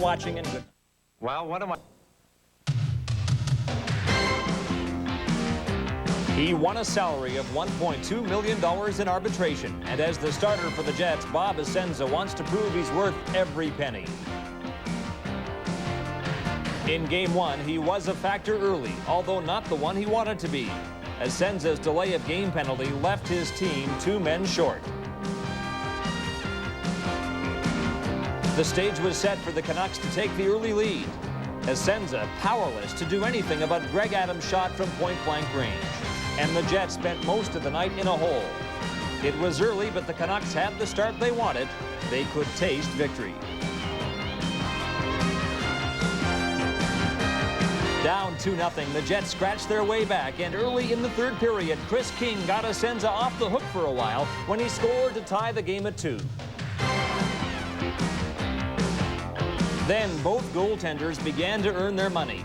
watching and good. Well, what am I? He won a salary of $1.2 million in arbitration, and as the starter for the Jets, Bob Essensa wants to prove he's worth every penny. In Game 1, he was a factor early, although not the one he wanted to be. Essensa's delay of game penalty left his team 2 men short. The stage was set for the Canucks to take the early lead. Essensa powerless to do anything about Greg Adams' shot from point-blank range. And the Jets spent most of the night in a hole. It was early, but the Canucks had the start they wanted. They could taste victory. Down 2-0, the Jets scratched their way back, and early in the third period, Chris King got Essensa off the hook for a while when he scored to tie the game at 2. Then both goaltenders began to earn their money.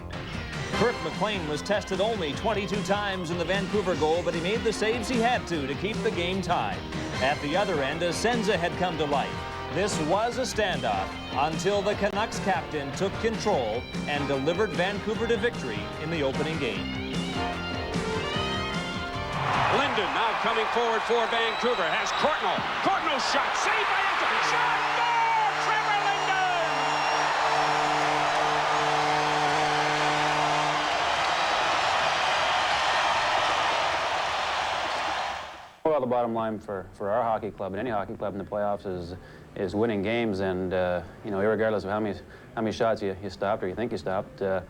Kurt McLean was tested only 22 times in the Vancouver goal, but he made the saves he had to keep the game tied. At the other end, Essensa had come to life. This was a standoff until the Canucks captain took control and delivered Vancouver to victory in the opening game. Linden now coming forward for Vancouver has Courtnall. Courtnall's shot, saved by Anthony. Shot, goal! Trevor Linden! Well, the bottom line for our hockey club and any hockey club in the playoffs is winning games, and you know, regardless of how many shots you stopped or you think you stopped, you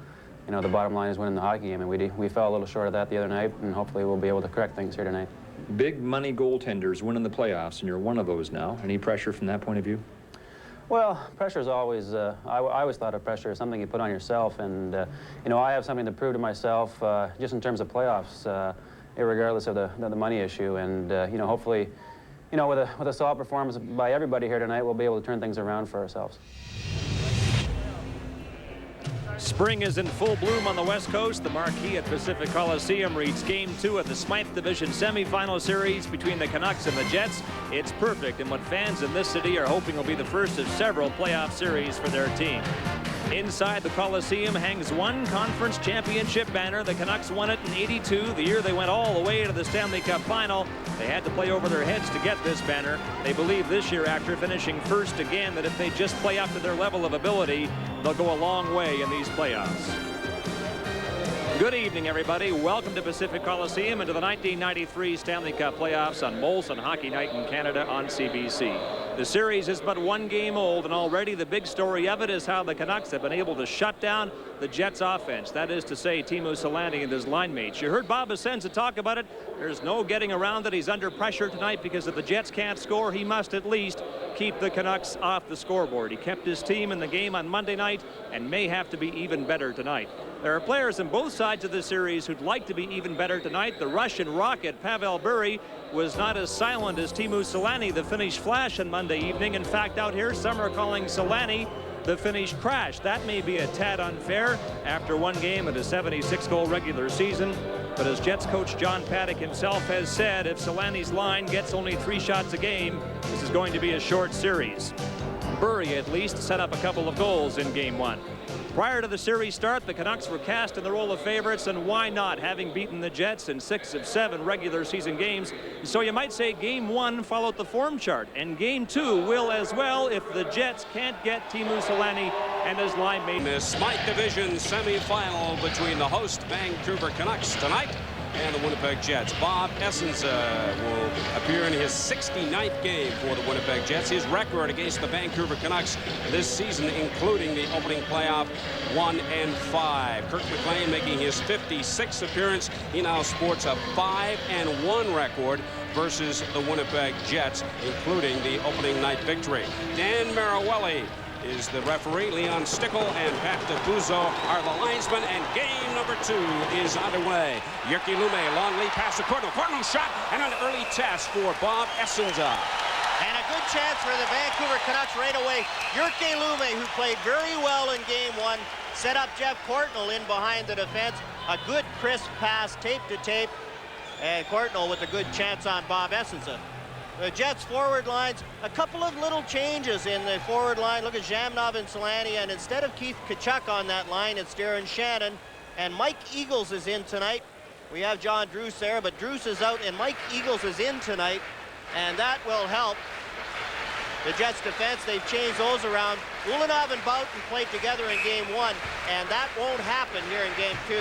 know, the bottom line is winning the hockey game, and we fell a little short of that the other night, and hopefully we'll be able to correct things here tonight. Big money goaltenders winning the playoffs, and you're one of those now. Any pressure from that point of view? Well, pressure is always, I always thought of pressure as something you put on yourself, and you know, I have something to prove to myself just in terms of playoffs, regardless of the money issue, and you know, hopefully, you know, with a solid performance by everybody here tonight, we'll be able to turn things around for ourselves. Spring is in full bloom on the West Coast. The marquee at Pacific Coliseum reads Game 2 of the Smythe Division semifinal series between the Canucks and the Jets. It's perfect in what fans in this city are hoping will be the first of several playoff series for their team. Inside the Coliseum hangs one conference championship banner. The Canucks won it in '82, the year they went all the way to the Stanley Cup final. They had to play over their heads to get this banner. They believe this year, after finishing first again, that if they just play up to their level of ability, they'll go a long way in these playoffs. Good evening, everybody. Welcome to Pacific Coliseum and to the 1993 Stanley Cup playoffs on Molson Hockey Night in Canada on CBC. The series is but 1 game old, and already the big story of it is how the Canucks have been able to shut down the Jets' offense. That is to say, Teemu Selanne and his line mates. You heard Bob Essensa talk about it. There's no getting around it. He's under pressure tonight because if the Jets can't score, he must at least keep the Canucks off the scoreboard. He kept his team in the game on Monday night and may have to be even better tonight. There are players on both sides of the series who'd like to be even better tonight. The Russian rocket, Pavel Bure, was not as silent as Teemu Selanne, the Finnish flash, on Monday evening. In fact, out here, some are calling Selanne the Finnish crash. That may be a tad unfair after 1 game of a 76-goal regular season. But as Jets coach John Paddock himself has said, if Selanne's line gets only 3 shots a game, this is going to be a short series. Bure at least set up a couple of goals in Game 1. Prior to the series start, the Canucks were cast in the role of favorites, and why not, having beaten the Jets in 6 of 7 regular season games. So you might say Game 1 followed the form chart, and Game 2 will as well if the Jets can't get Teemu Selanne and his line mate. The Smythe Division semifinal between the host Vancouver Canucks tonight and the Winnipeg Jets. Bob Essensa will appear in his 69th game for the Winnipeg Jets. His record against the Vancouver Canucks this season, including the opening playoff, 1-5. Kirk McLean making his 56th appearance. He now sports a 5-1 record versus the Winnipeg Jets, including the opening night victory. Dan Marawelli is the referee. Leon Stickle and Pat DeBuzzo are the linesmen, and game number 2 is underway. Jyrki Lumme, long lead pass to Courtnall. Courtnall shot, and an early test for Bob Essensa. And a good chance for the Vancouver Canucks right away. Jyrki Lumme, who played very well in Game 1, set up Jeff Courtnall in behind the defense. A good crisp pass, tape to tape, and Courtnall with a good chance on Bob Essensa. The Jets forward lines, a couple of little changes in the forward line. Look at Zhamnov and Selanne, and instead of Keith Tkachuk on that line, it's Darren Shannon. And Mike Eagles is in tonight. We have John Druce there, but Druce is out, and Mike Eagles is in tonight, and that will help the Jets defense. They've changed those around. Ulanov and Boughton played together in game 1, and that won't happen here in game 2.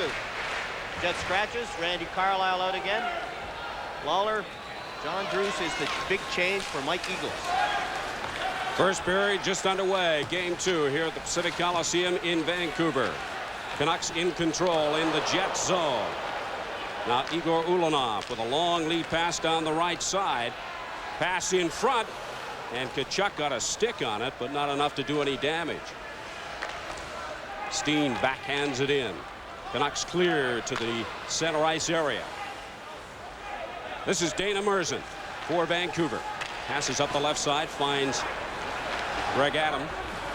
Jets scratches, Randy Carlyle out again. Lawler, John Druce is the big change for Mike Eagles. First period just underway. Game 2 here at the Pacific Coliseum in Vancouver. Canucks in control in the Jets zone. Now Igor Ulanov with a long lead pass down the right side. Pass in front, and Tkachuk got a stick on it, but not enough to do any damage. Steen backhands it in. Canucks clear to the center ice area. This is Dana Merzen for Vancouver. Passes up the left side, finds Greg Adam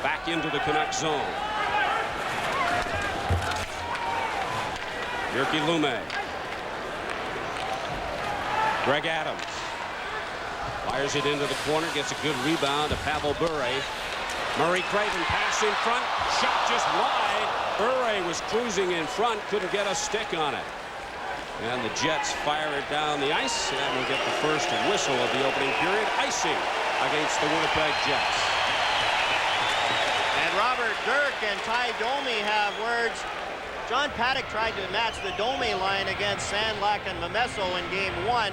back into the Canucks zone. Jyrki Lumme. Greg Adams fires it into the corner, gets a good rebound to Pavel Bure. Murray Craven pass in front, shot just wide. Bure was cruising in front, couldn't get a stick on it. And the Jets fire it down the ice, and we'll get the first whistle of the opening period. Icing against the Winnipeg Jets. And Robert Dirk and Ty Domi have words. John Paddock tried to match the Domi line against Sandlak and Momesso in game 1.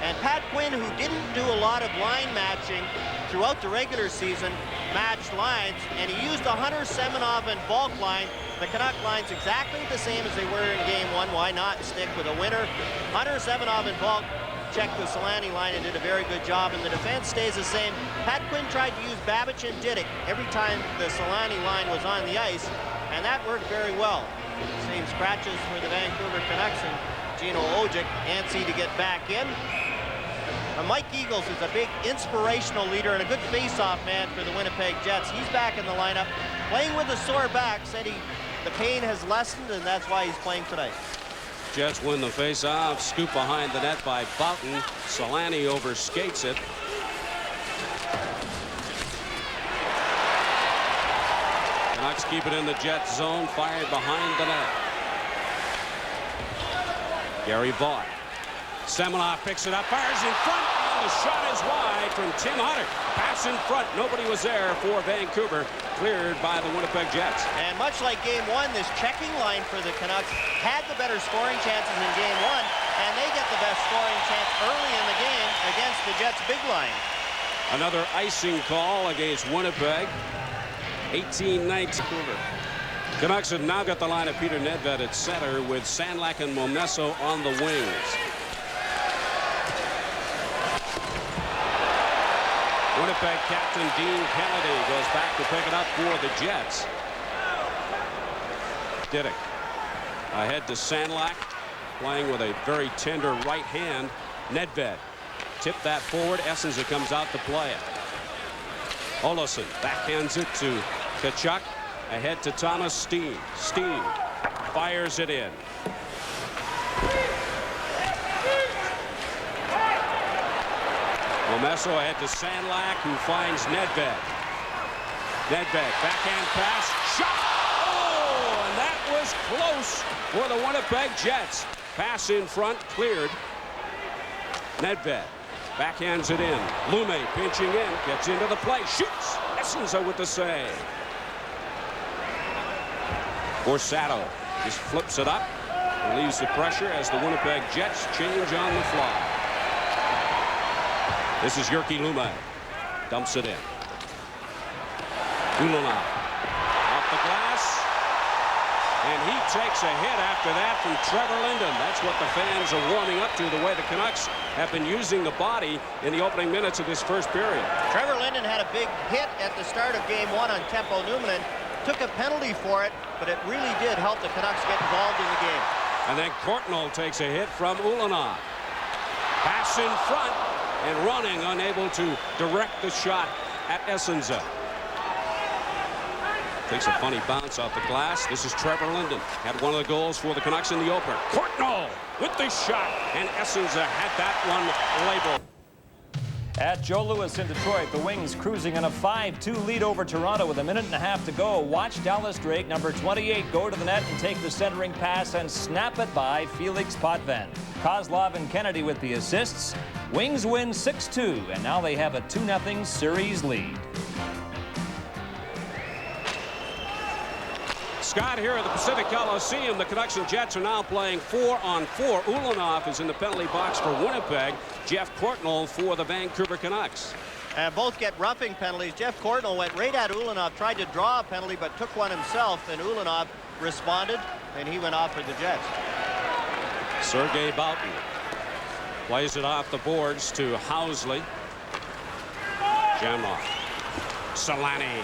And Pat Quinn, who didn't do a lot of line matching throughout the regular season, matched lines, and he used the Hunter, Semenov, and Volk line. The Canuck line's exactly the same as they were in game 1. Why not stick with a winner? Hunter, Semenov, and Volk checked the Selanne line and did a very good job, and the defense stays the same. Pat Quinn tried to use Babic and Didick every time the Selanne line was on the ice, and that worked very well. Same scratches for the Vancouver Canucks, and Gino Ojic antsy to get back in. Mike Eagles is a big inspirational leader and a good face-off man for the Winnipeg Jets. He's back in the lineup, playing with a sore back. Said the pain has lessened, and that's why he's playing tonight. Jets win the face-off. Scoop behind the net by Boughton. Selanne overskates it. Canucks keep it in the Jets zone. Fired behind the net. Gary Vaught. Semenov picks it up, fires in front, and the shot is wide from Tim Hunter. Pass in front, nobody was there for Vancouver, cleared by the Winnipeg Jets. And much like game 1, this checking line for the Canucks had the better scoring chances in game 1, and they get the best scoring chance early in the game against the Jets' big line. Another icing call against Winnipeg. 18-19. Canucks have now got the line of Peter Nedved at center with Sandlak and Momesso on the wings. Winnipeg captain Dean Kennedy goes back to pick it up for the Jets. Didick ahead to Sandlak, playing with a very tender right hand. Nedved tip that forward. Essenza comes out to play it. Olofsson backhands it to Tkachuk. Ahead to Thomas Steen. Steen fires it in. Momesso ahead to Sandlak, who finds Nedved. Nedved, backhand pass, shot! Oh, and that was close for the Winnipeg Jets. Pass in front, cleared. Nedved backhands it in. Lumme pinching in, gets into the play, shoots! Essenza with the save. Borsato just flips it up, relieves the pressure as the Winnipeg Jets change on the fly. This is Jyrki Lumme. Dumps it in. Ulanov off the glass. And he takes a hit after that from Trevor Linden. That's what the fans are warming up to, the way the Canucks have been using the body in the opening minutes of this first period. Trevor Linden had a big hit at the start of game 1 on Tempo Numminen. Took a penalty for it, but it really did help the Canucks get involved in the game. And then Courtnall takes a hit from Ulanov. Pass in front. And running, unable to direct the shot at Essenza. Takes a funny bounce off the glass. This is Trevor Linden. Had one of the goals for the Canucks in the opener. Courtnall with the shot, and Essenza had that one labeled. At Joe Louis in Detroit, the Wings cruising in a 5-2 lead over Toronto with a minute and a half to go. Watch Dallas Drake, number 28, go to the net and take the centering pass and snap it by Felix Potvin. Kozlov and Kennedy with the assists. Wings win 6-2, and now they have a 2-0 series lead. Scott here at the Pacific Coliseum. The Canucks and Jets are now playing 4-on-4. Ulanov is in the penalty box for Winnipeg. Jeff Courtnall for the Vancouver Canucks. Both get roughing penalties. Jeff Courtnall went right at Ulanov, tried to draw a penalty, but took one himself, and Ulanov responded, and he went off for the Jets. Sergei Boughton plays it off the boards to Housley. Jamlock. Selanne.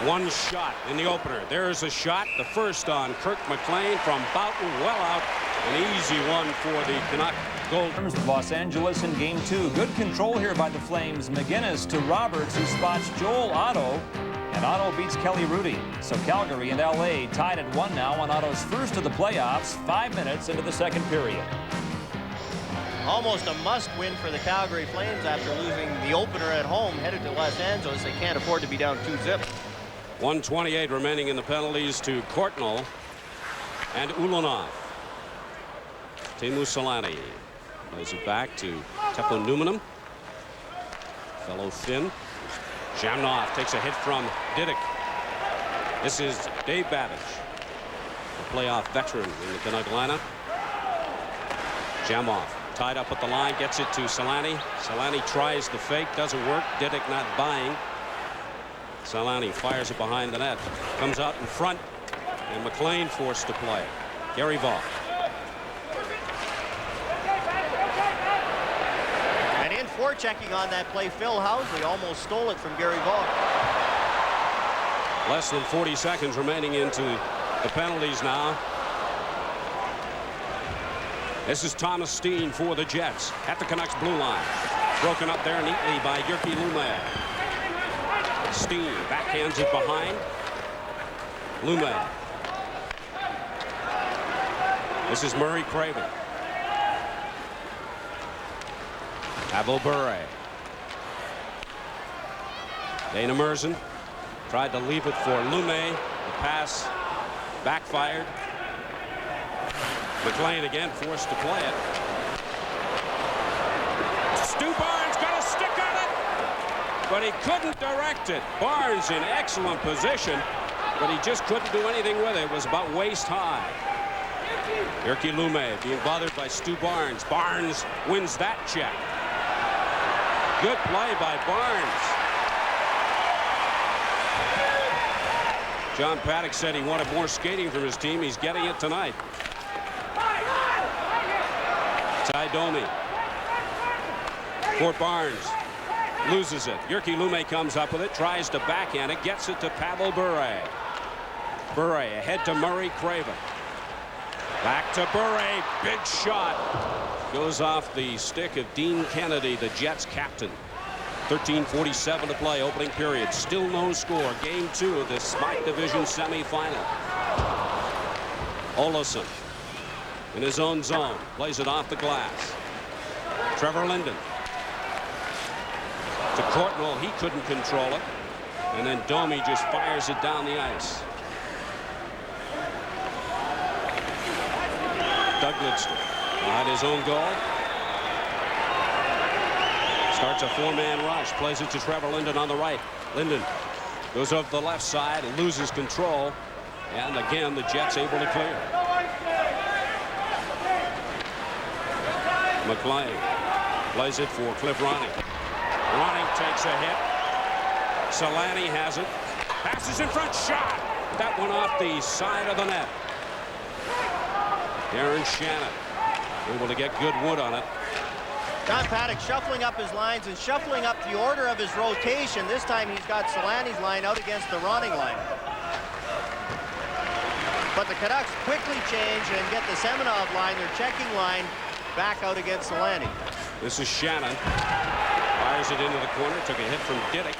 One shot in the opener. There's a shot, the first on Kirk McLean from Boughton, well out. An easy one for the Canuck goal. Los Angeles in game 2. Good control here by the Flames. McGinnis to Roberts, who spots Joel Otto, and Otto beats Kelly Rudy. So Calgary and LA tied at 1 now on Otto's first of the playoffs, 5 minutes into the second period. Almost a must-win for the Calgary Flames after losing the opener at home, headed to Los Angeles. They can't afford to be down 2-0. 1:28 remaining in the penalties to Courtnall and Ulanov. Teemu Selanne plays it back to Teppo Numanum. Fellow Finn. Jamnov takes a hit from Didick. This is Dave Babish, a playoff veteran in the Canuck lineup. Jamov tied up at the line, gets it to Selanne. Selanne tries the fake, doesn't work. Didick not buying. Selanne fires it behind the net. Comes out in front, and McLean forced to play. Gary Vaughn. And in forechecking on that play, Phil Housley almost stole it from Gary Vaughn. Less than 40 seconds remaining into the penalties now. This is Thomas Steen for the Jets at the Canucks blue line. Broken up there neatly by Jyrki Lumme. Steen backhands it behind. Lumme. This is Murray Craven. Pavel Bure. Dana Merzen tried to leave it for Lumme. The pass backfired. McLean again forced to play it. Stu Barnes got a stick on it, but he couldn't direct it. Barnes in excellent position, but he just couldn't do anything with it. It was about waist high. Jyrki Lumme being bothered by Stu Barnes. Barnes wins that check. Good play by Barnes. John Paddock said he wanted more skating from his team. He's getting it tonight. Ty Domi. For Barnes. Loses it. Jyrki Lumme comes up with it. Tries to backhand it. Gets it to Pavel Bure. Bure ahead to Murray Craven. Back to Bure. Big shot. Goes off the stick of Dean Kennedy, the Jets captain. 13:47 to play, opening period. Still no score. Game 2 of the Smythe Division semifinal. Olofsson in his own zone. Plays it off the glass. Trevor Linden. To Courtnall. He couldn't control it. And then Domi just fires it down the ice. Doug Lidstrom behind his own goal. Starts a four-man rush. Plays it to Trevor Linden on the right. Linden goes over the left side and loses control. And again, the Jets able to clear. McLean plays it for Cliff Ronning. Ronning takes a hit. Selanne has it. Passes in front. Shot. That one off the side of the net. Darren Shannon able to get good wood on it. John Paddock shuffling up his lines and shuffling up the order of his rotation. This time he's got Selanne's line out against the Ronning line. But the Canucks quickly change and get the Semenov line, their checking line, back out against Selanne. This is Shannon. Fires it into the corner. Took a hit from Didick.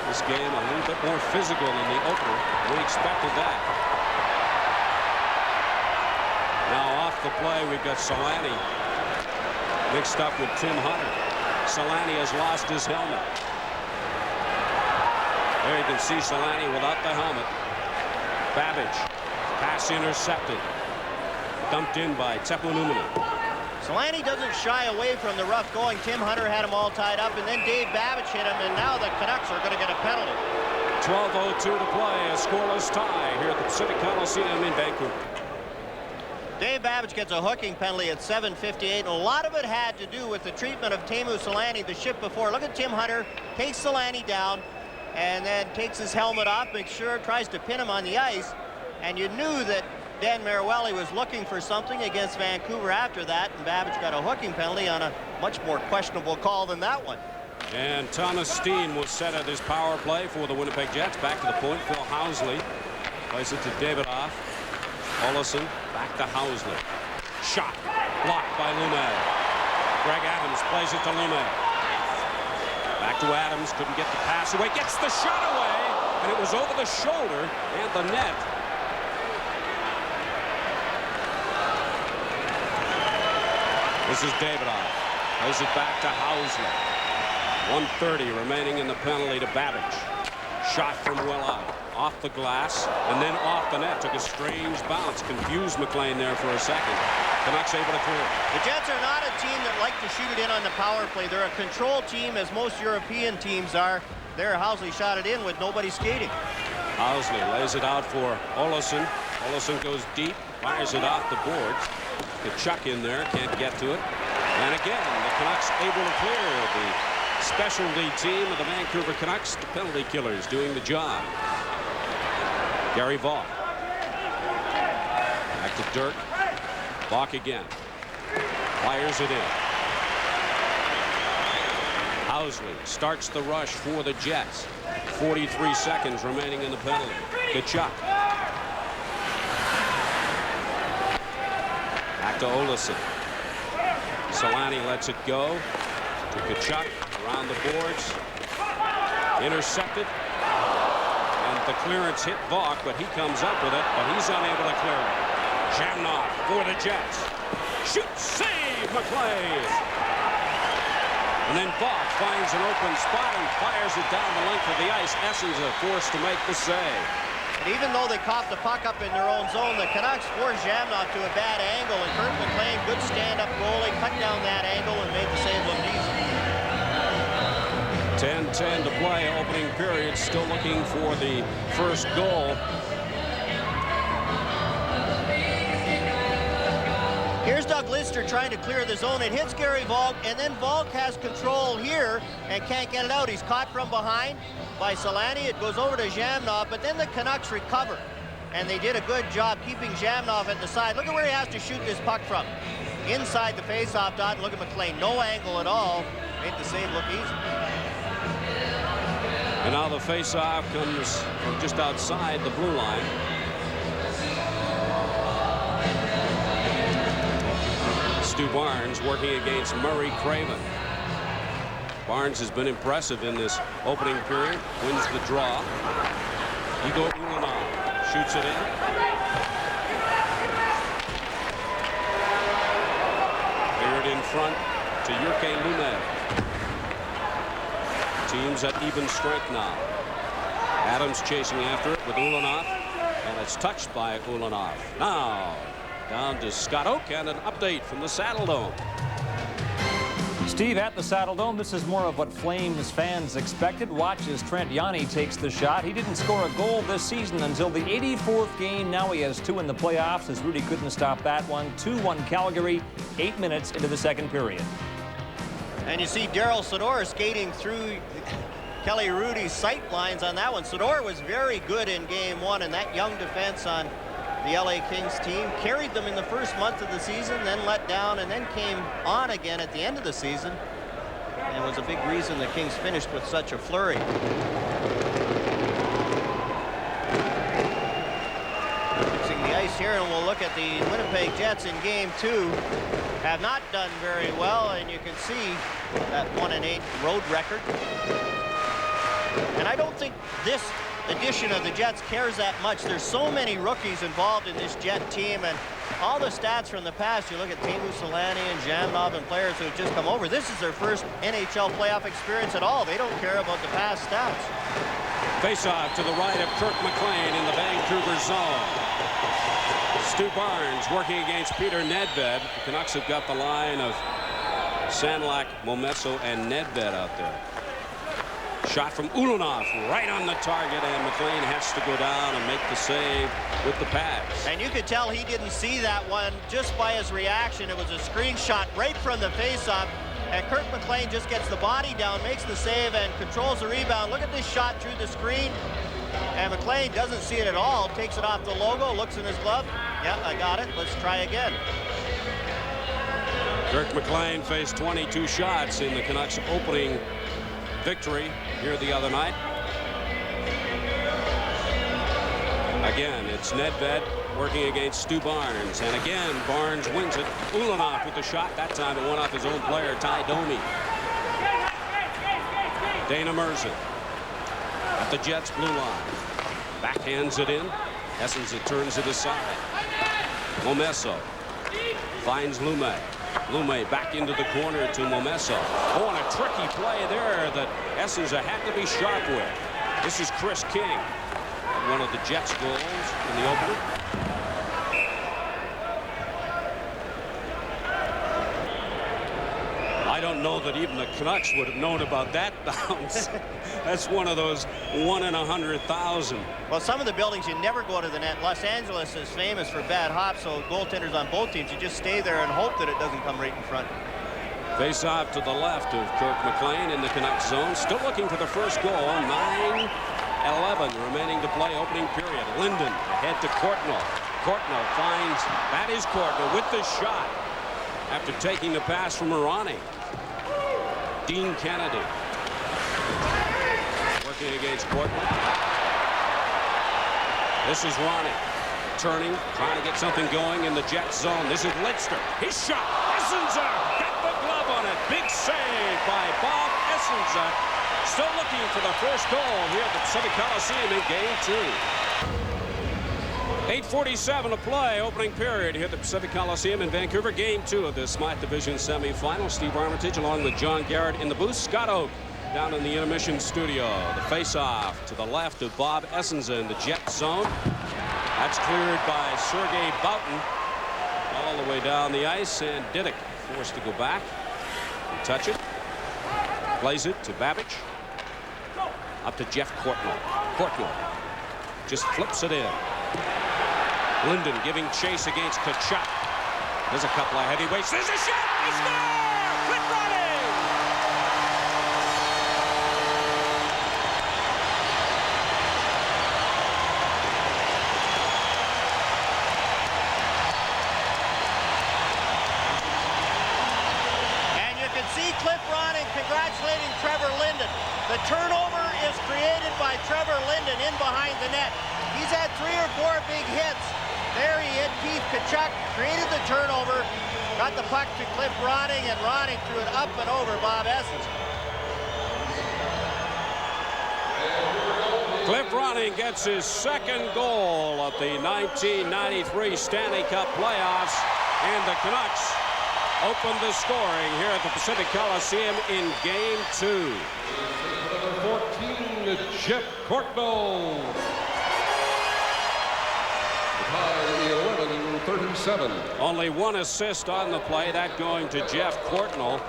This game a little bit more physical than the opener. We expected that. Now off the play, we've got Selanne mixed up with Tim Hunter. Selanne has lost his helmet. There you can see Selanne without the helmet. Babbage. Pass intercepted. Dumped in by Teemu Selanne. Selanne doesn't shy away from the rough going. Tim Hunter had him all tied up, and then Dave Babbage hit him, and now the Canucks are going to get a penalty. 12:02 to play, a scoreless tie here at the Pacific Coliseum in Vancouver. Dave Babbage gets a hooking penalty at 7:58, and a lot of it had to do with the treatment of Teemu Selanne the shift before. Look at Tim Hunter, takes Selanne down, and then takes his helmet off, makes sure, tries to pin him on the ice, and you knew that Dan Maruelli was looking for something against Vancouver after that, and Babbage got a hooking penalty on a much more questionable call than that one. And Thomas Steen was set at his power play for the Winnipeg Jets. Back to the point, Phil Housley plays it to Davidoff. Olofsson back to Housley. Shot blocked by Lumet. Greg Adams plays it to Lumet. Back to Adams, couldn't get the pass away, gets the shot away, and it was over the shoulder and the net. This is Davidoff. Plays it back to Housley. 1:30 remaining in the penalty to Babbage. Shot from well out. Off the glass and then off the net. Took a strange bounce. Confused McLean there for a second. Canucks able to clear. The Jets are not a team that like to shoot it in on the power play. They're a control team, as most European teams are. There, Housley shot it in with nobody skating. Housley lays it out for Olofsson. Olofsson goes deep, fires it off the boards. Kachuk in there, can't get to it. And again, the Canucks able to clear. The specialty team of the Vancouver Canucks, the penalty killers, doing the job. Gary Vaughn. Back to Dirk. Vaughn again. Fires it in. Housley starts the rush for the Jets. 43 seconds remaining in the penalty. Kachuk. Back to Olofsson. Selanne lets it go to Kachuk around the boards. Intercepted. And the clearance hit Vaughn, but he comes up with it, but he's unable to clear it. Jamnov for the Jets. Shoot, save, McLean. And then Vaughn finds an open spot and fires it down the length of the ice. Essenza forced to make the save. And even though they caught the puck up in their own zone, the Canucks forced Jamnov to a bad angle, and Kurt McLean, good stand-up goalie, cut down that angle and made the save look easy. 10-10 to play, opening period, still looking for the first goal. Here's Doug Lister trying to clear the zone. It hits Gary Volk, and then Volk has control here and can't get it out. He's caught from behind by Selanne. It goes over to Jamnov, but then the Canucks recover, and they did a good job keeping Jamnov at the side. Look at where he has to shoot this puck from. Inside the faceoff dot. Look at McLean. No angle at all. Made the save look easy. And now the faceoff comes from just outside the blue line. Stu Barnes working against Murray Craven. Barnes has been impressive in this opening period. Wins the draw. Igor Ulanov shoots it in. Cleared in front to Jyrki Lumet. Teams at even strength now. Adams chasing after it with Ulanov, and it's touched by Ulanov. Now down to Scott Oak, and an update from the Saddle Dome. Steve, at the Saddle Dome, this is more of what Flames fans expected. Watch as Trent Yanni takes the shot. He didn't score a goal this season until the 84th game. Now he has 2 in the playoffs, as Rudy couldn't stop that one. 2-1 Calgary, 8 minutes into the second period. And you see Daryl Sador skating through Kelly Rudy's sight lines on that one. Sador was very good in game 1, and that young defense on the LA Kings team carried them in the first month of the season, then let down, and then came on again at the end of the season, and was a big reason the Kings finished with such a flurry. Fixing the ice here, and we'll look at the Winnipeg Jets in game 2. Have not done very well, and you can see that 1-8 road record. And I don't think this edition of the Jets cares that much. There's so many rookies involved in this Jet team, and all the stats from the past, you look at Teemu Selanne and Jamnov and players who have just come over. This is their first NHL playoff experience at all. They don't care about the past stats. Face-off to the right of Kirk McLean in the Vancouver zone. Stu Barnes working against Peter Nedved. The Canucks have got the line of Sandlak, Momesso, and Nedved out there. Shot from Ulanov right on the target, and McLean has to go down and make the save with the pass. And you could tell he didn't see that one just by his reaction. It was a screen shot right from the face-off, and Kirk McLean just gets the body down, makes the save, and controls the rebound. Look at this shot through the screen, and McLean doesn't see it at all. Takes it off the logo, looks in his glove. Yeah, I got it. Let's try again. Kirk McLean faced 22 shots in the Canucks' opening victory here the other night. Again, it's Nedved working against Stu Barnes, and again Barnes wins it. Ulanov with the shot. That time it went off his own player, Ty Domi. Dana Merzen at the Jets' blue line. Backhands it in. Essenza turns it aside. Momesso finds Lume. Lume back into the corner to Momesso. Oh, and a tricky play there that Essenza had to be sharp with. This is Chris King. One of the Jets' goals in the opener. I don't know that even the Canucks would have known about that bounce. That's one of those 1 in 100,000. Well, some of the buildings you never go to the net. Los Angeles is famous for bad hops, so goaltenders on both teams, you just stay there and hope that it doesn't come right in front. Face off to the left of Kirk McLean in the Canucks zone. Still looking for the first goal. 9:11 remaining to play, opening period. Linden ahead to Courtnall. Courtnall finds, that is Courtnall with the shot after taking the pass from Arani. Dean Kennedy working against Courtnall. This is Ronnie turning, trying to get something going in the Jets zone. This is Lidster. His shot. Essenza got the glove on it. Big save by Bob Essenza. Still looking for the first goal here at the Pacific Coliseum in Game 2. 8:47 to play, opening period here at the Pacific Coliseum in Vancouver. Game 2 of the Smythe Division semifinal. Steve Armitage along with John Garrett in the booth. Scott Oak down in the intermission studio. The face-off to the left of Bob Essenza in the Jet zone. That's cleared by Sergei Boughton all the way down the ice, and Didick forced to go back and touch it. Plays it to Babbage. Up to Jeff Courtnall. Courtnall just flips it in. Linden giving chase against Tkachuk. There's a couple of heavyweights. There's a shot! They score! Quick running! And you can see Cliff Ronning congratulating Trevor Linden. The turnover is created by Trevor Linden in behind the net. He's had 3 or 4 big hits. There he hit Keith Tkachuk, created the turnover, got the puck to Cliff Ronning, and Ronning threw it up and over Bob Essenza. Cliff Ronning gets his second goal of the 1993 Stanley Cup playoffs, and the Canucks open the scoring here at the Pacific Coliseum in Game 2. Number 14, Jeff Courtnall. Time 11:37. Only 1 assist on the play, that going to Jeff Courtnall.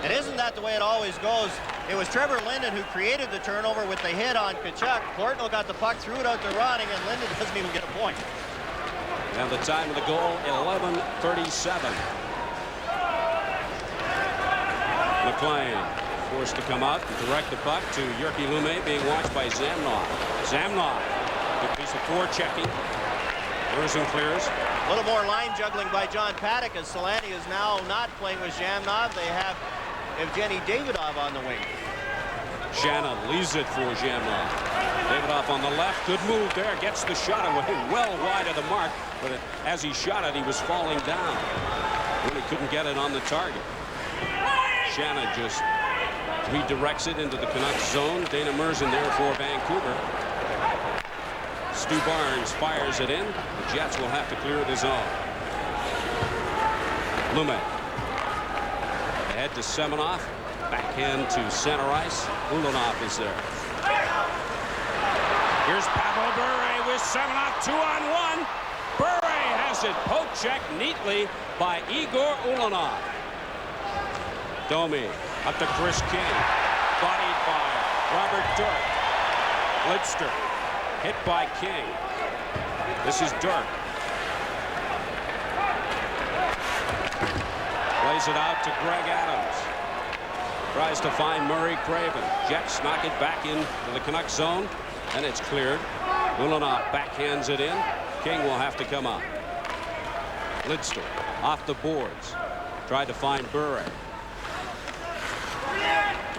And isn't that the way it always goes? It was Trevor Linden who created the turnover with the hit on Tkachuk. Courtnall got the puck, threw it out to Ronning, and Linden doesn't even get a point. And the time of the goal, 11:37. McLean forced to come out and direct the puck to Jyrki Lume, being watched by Zamnov. Zamnov, good piece of forechecking. Merzen clears. A little more line juggling by John Paddock as Selanne is now not playing with Jamnov. They have Evgeny Davidov on the wing. Shannon leaves it for Jamnov. Davidov on the left. Good move there. Gets the shot away well wide of the mark. But as he shot it, he was falling down. Really couldn't get it on the target. Shannon just redirects it into the Canucks zone. Dana Merzen there for Vancouver. Stu Barnes fires it in. The Jets will have to clear the zone. Lume. Ahead to Semenoff. Backhand to center ice. Ulanov is there. Here's Pavel Bure with Semenoff 2-on-1. Bure has it poke checked neatly by Igor Ulanov. Domi up to Chris King. Bodied by Robert Dirk. Lidster hit by King. This is Dirk. Plays it out to Greg Adams. Tries to find Murray Craven. Jets knock it back into the Canucks zone, and it's cleared. Ulanov backhands it in. King will have to come up. Lidster off the boards. Tried to find Bure.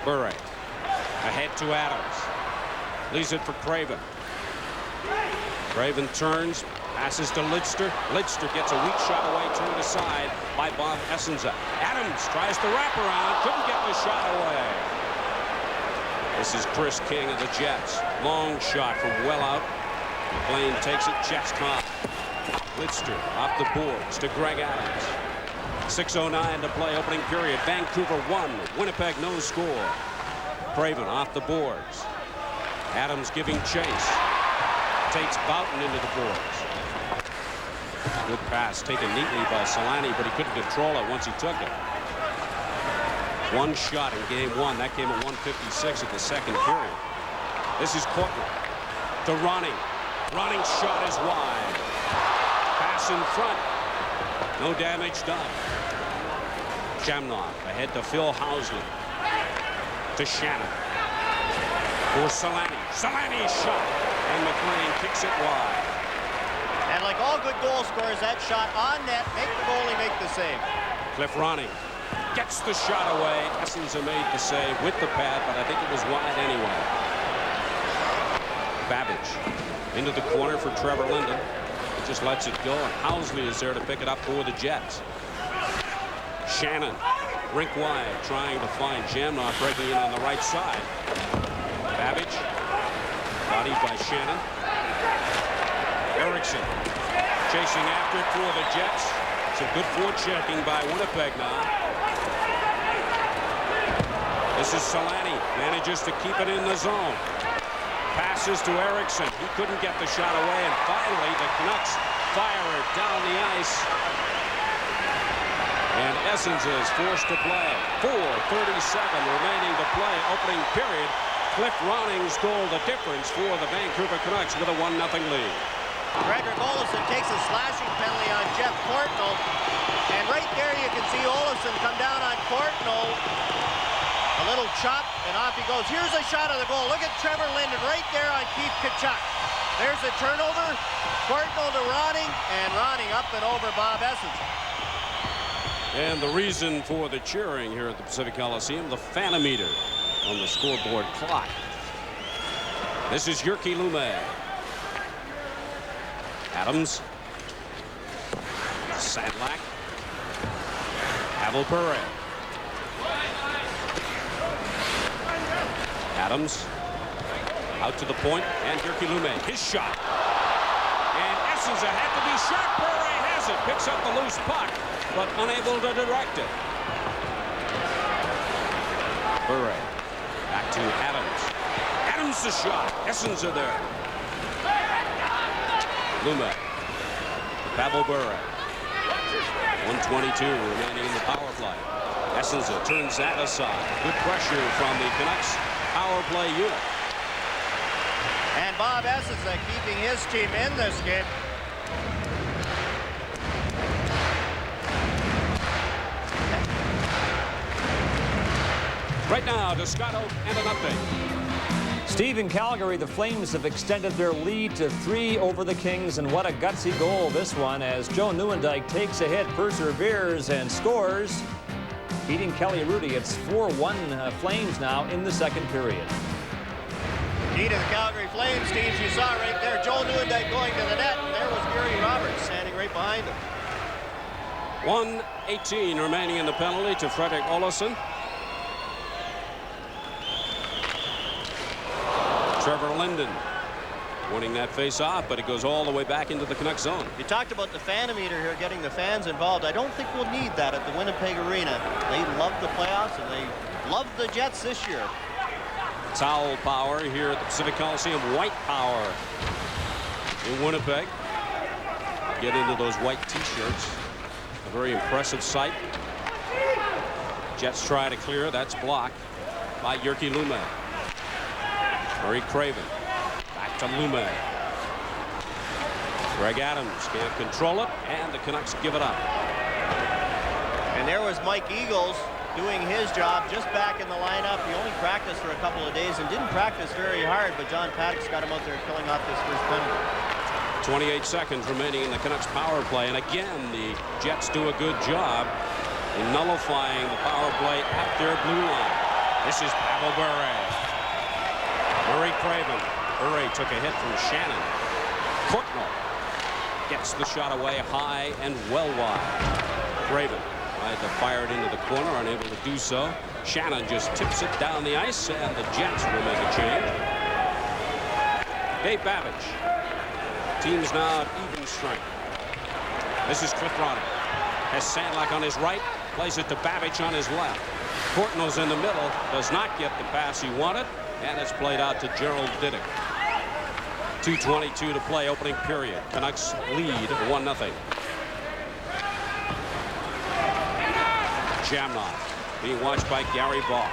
Bure ahead to Adams. Leaves it for Craven. Craven turns, passes to Lidster. Lidster gets a weak shot away, turned aside by Bob Essenza. Adams tries to wrap around, couldn't get the shot away. This is Chris King of the Jets. Long shot from well out. McLean takes it, chest top. Lidster off the boards to Greg Adams. 6:09 to play, opening period. Vancouver 1, Winnipeg no score. Craven off the boards. Adams giving chase. Takes Boughton into the boards. Good pass taken neatly by Selanne, but he couldn't control it once he took it. One shot in game one. That came at 1:56 of the second period. This is Courtney to Ronning. Running's shot is wide. Pass in front. No damage done. Jamnoff ahead to Phil Housley. To Shannon. For Selanne. Selanne's shot. And McLean kicks it wide. And like all good goal scorers, that shot on net, make the goalie make the save. Cliff Ronning gets the shot away. Essenza made the save with the pad, but I think it was wide anyway. Babbage into the corner for Trevor Linden. Just lets it go, and Housley is there to pick it up for the Jets. Shannon, rink wide, trying to find Jamnoff breaking in on the right side. Babbage, bodied by Shannon. Erickson, chasing after it for the Jets. Some good forechecking by Winnipeg now. This is Selanne, manages to keep it in the zone. Passes to Erickson. He couldn't get the shot away, and finally the Canucks fire it down the ice. And Essenza is forced to play. 4:37 remaining to play, opening period. Cliff Ronning's goal the difference for the Vancouver Canucks with a 1-0 lead. Gregor Olofsson takes a slashing penalty on Jeff Courtnall. And right there you can see Olofsson come down on Courtnall. A little chop, and off he goes. Here's a shot of the goal. Look at Trevor Linden right there on Keith Tkachuk. There's a turnover. Courtnall to Ronning, and Ronning up and over Bob Essenza. And the reason for the cheering here at the Pacific Coliseum, the Fanometer on the scoreboard clock. This is Jyrki Lume. Adams. Sandlak. Pavel Bure. Adams out to the point, and Jyrki Lume, his shot. And Essenza had to be sharp. Bure has it, picks up the loose puck, but unable to direct it. Bure back to Adams. Adams the shot. Essenza there. Lume. Pavel Bure. 1:22 remaining in the power play. Essenza turns that aside. Good pressure from the Canucks power play unit. And Bob Essenza keeping his team in this game. Right now, Descato and an update. Steve, in Calgary, the Flames have extended their lead to 3 over the Kings, and what a gutsy goal this one as Joe Nieuwendyk takes a hit, perseveres, and scores. Beating Kelly Rudy. It's 4-1 Flames now in the second period. Key to the Calgary Flames, Steve, you saw right there, Joe Nieuwendyk going to the net, and there was Gary Roberts standing right behind him. 1:18 remaining in the penalty to Fredrik Olofsson. Trevor Linden winning that face-off, but it goes all the way back into the Canucks zone. You talked about the fanometer here, getting the fans involved. I don't think we'll need that at the Winnipeg Arena. They love the playoffs, and they love the Jets this year. Towel power here at the Pacific Coliseum. White power in Winnipeg. Get into those white T-shirts. A very impressive sight. Jets try to clear. That's blocked by Jyrki Lumme. Murray Craven. Back to Lumme. Greg Adams can't control it, and the Canucks give it up. And there was Mike Eagles doing his job, just back in the lineup. He only practiced for a couple of days and didn't practice very hard, but John Paddock's got him out there killing off this first penalty. 28 seconds remaining in the Canucks power play, and again the Jets do a good job in nullifying the power play at their blue line. This is Pavel Bure. Murray Craven. Bure took a hit from Shannon. Courtnall gets the shot away high and well wide. Craven tried to fire it into the corner, unable to do so. Shannon just tips it down the ice, and the Jets will make a change. Dave Babbage. Team's now at even strength. This is Cliff Ronner. Has Sandlak on his right, plays it to Babbage on his left. Courtnall's in the middle, does not get the pass he wanted, and it's played out to Gerald Diddick. 2:22 to play, opening period. Canucks lead 1-0. Jamnov being watched by Gary Ball.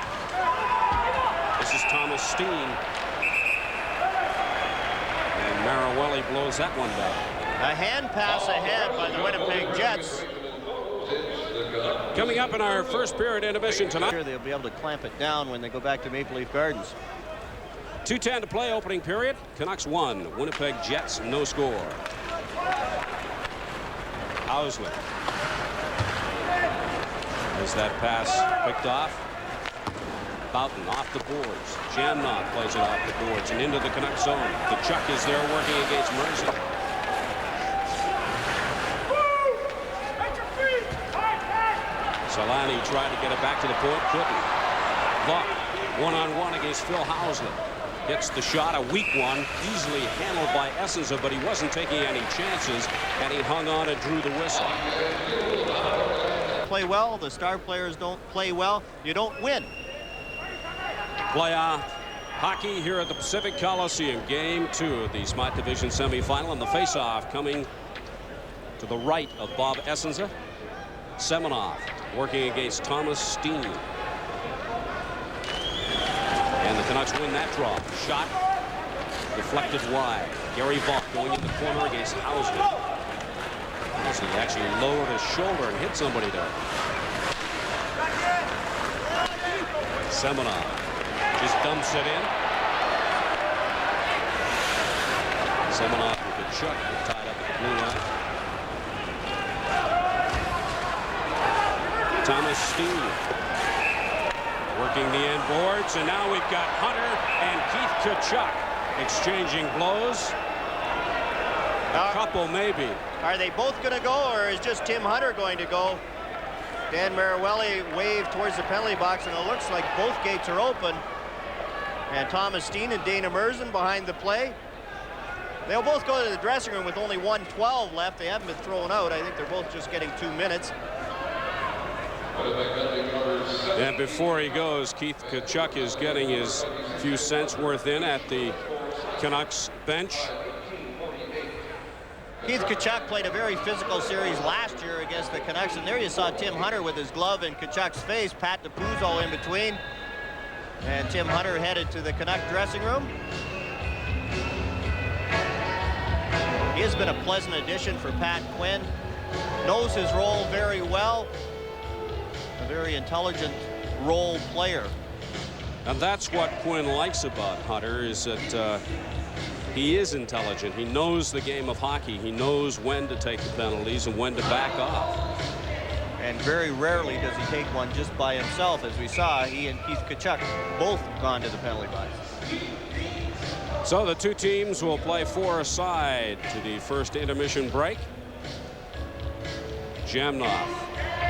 This is Thomas Steen. And Marawelli blows that one down. A hand pass ahead by the Winnipeg Jets. Coming up in our first period intermission tonight. They'll be able to clamp it down when they go back to Maple Leaf Gardens. 2:10 to play, opening period. Canucks 1, Winnipeg Jets no score. Housley. As that pass picked off. Boughton off the boards. Jamnov plays it off the boards and into the Canucks zone. Tkachuk is there working against Mercer. Selanne tried to get it back to the point, couldn't. Buck one-on-one against Phil Housley. Gets the shot, a weak one, easily handled by Essenza, but he wasn't taking any chances, and he hung on and drew the whistle. Play well, the star players don't play well, you don't win. Playoff hockey here at the Pacific Coliseum. Game 2 of the Smart Division semifinal, and the face-off coming to the right of Bob Essenza. Semenov working against Thomas Steen. And the Canucks win that draw. Shot deflected wide. Gary Valk going in the corner against Housley. Housley actually lowered his shoulder and hit somebody there. Semenov just dumps it in. Semenov with the Tkachuk tied up at the blue line. Thomas Steen working the end boards, and now we've got Hunter and Keith Tkachuk exchanging blows. A couple maybe. Are they both going to go, or is just Tim Hunter going to go? Dan Marawelli waved towards the penalty box, and it looks like both gates are open. And Thomas Steen and Dana Merzen behind the play. They'll both go to the dressing room with only 1:12 left. They haven't been thrown out. I think they're both just getting 2 minutes. And before he goes, Keith Tkachuk is getting his few cents worth in at the Canucks bench. Keith Tkachuk played a very physical series last year against the Canucks, and there you saw Tim Hunter with his glove in Tkachuk's face, Pat DePuzzo in between, and Tim Hunter headed to the Canuck dressing room. He has been a pleasant addition for Pat Quinn, knows his role very well, a very intelligent role player. And that's what Quinn likes about Hunter, is that he is intelligent. He knows the game of hockey. He knows when to take the penalties and when to back off. And very rarely does he take one just by himself. As we saw, he and Keith Tkachuk both gone to the penalty box. So the two teams will play 4 aside to the first intermission break. Jamnov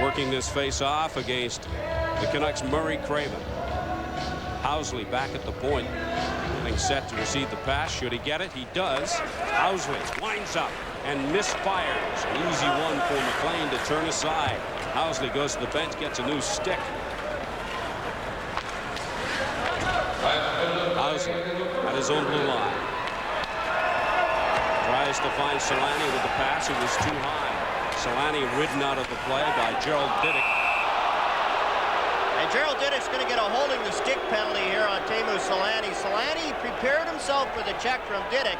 working this face-off against the Canucks' Murray Craven. Housley back at the point. Getting set to receive the pass. Should he get it? He does. Housley winds up and misfires. An easy one for McLean to turn aside. Housley goes to the bench, gets a new stick. Housley at his own blue line. Tries to find Selanne with the pass. It was too high. Selanne ridden out of the play by Gerald Diduck. And Gerald Diduck's going to get a holding the stick penalty here on Teemu Selanne. Selanne prepared himself for the check from Diduck.